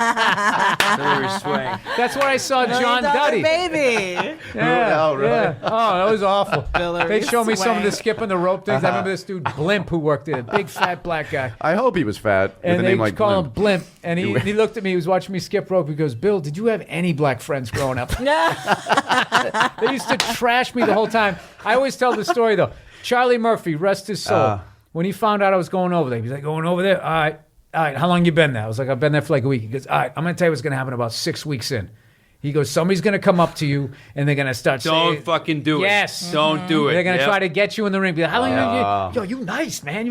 Hillary Swank. That's where I saw John Duddy. baby. Yeah, Oh, really? yeah. Oh, that was awful. Billary They'd show me some of the Swank. skipping the rope things. I remember this dude Blimp who worked there, a big fat black guy. I hope he was fat with And a they name like call Blimp. him Blimp. And he looked at me. He was watching me skip rope. He goes, Bill, did you have any black friends growing up? They used to trash me the whole time. I always tell the story, though. Charlie Murphy, rest his soul. When he found out I was going over there, he was like, going over there? All right. How long you been there? I was like, I've been there for like a week. He goes, all right, I'm going to tell you what's going to happen about 6 weeks in. He goes, somebody's going to come up to you, and they're going to start saying... Don't fucking do it. Yes. Don't do it. They're going to Yep. try to get you in the ring. Be like, how long you nice, man.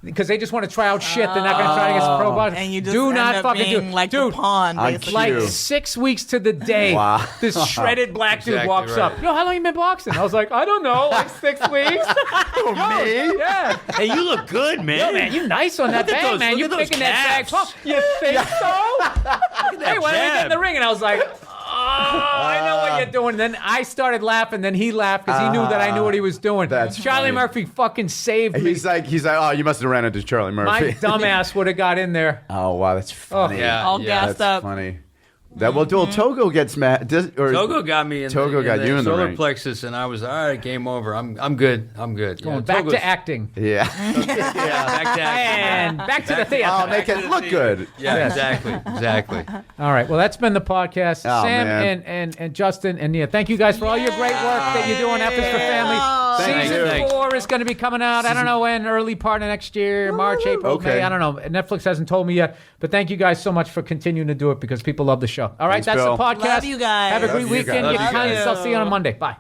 Because they just want to try out shit. They're not going to try to get some pro body. And you just do end not up fucking being do like Dude, the pawn, on basically. like cue. 6 weeks to the day, Wow. this shredded black dude Exactly walks right. up. Yo, how long you been boxing? I was like, I don't know, like 6 weeks. me? Yeah. Hey, you look good, man. Yo, man, you nice on that Look at bag, those- man. look You at those picking that bag. calves. You think so? Hey, why don't we get in the jab. ring? And I was like, I know what you're doing. Then I started laughing. Then he laughed because he knew that I knew what he was doing. That's Charlie funny. Murphy fucking saved me. He's like, oh, you must have ran into Charlie My Murphy. dumbass would have got in there. Oh wow, that's funny. Yeah. All yeah. gassed That's up. funny. That well, Togo gets mad. Togo got me in Togo got you in the solar ring. plexus, and I was all right. Game over. I'm good. Going back to acting. Yeah. Yeah, back to acting. And back to the theater. I'll make it look good. Yeah, exactly. All right. Well, that's been the podcast. Oh, Sam man. and Justin and Nia, thank you guys for all your great work that you're doing. Efforts for Family. Thank Season you. 4 is going to be coming out. I don't know when, early part of next year, March, April, Okay. May. I don't know. Netflix hasn't told me yet. But thank you guys so much for continuing to do it because people love the show. All right. Thanks, that's Bill. the podcast. Love you guys. Have a Love great you weekend. guys. You Love you guys. guys. I'll see you on Monday. Bye.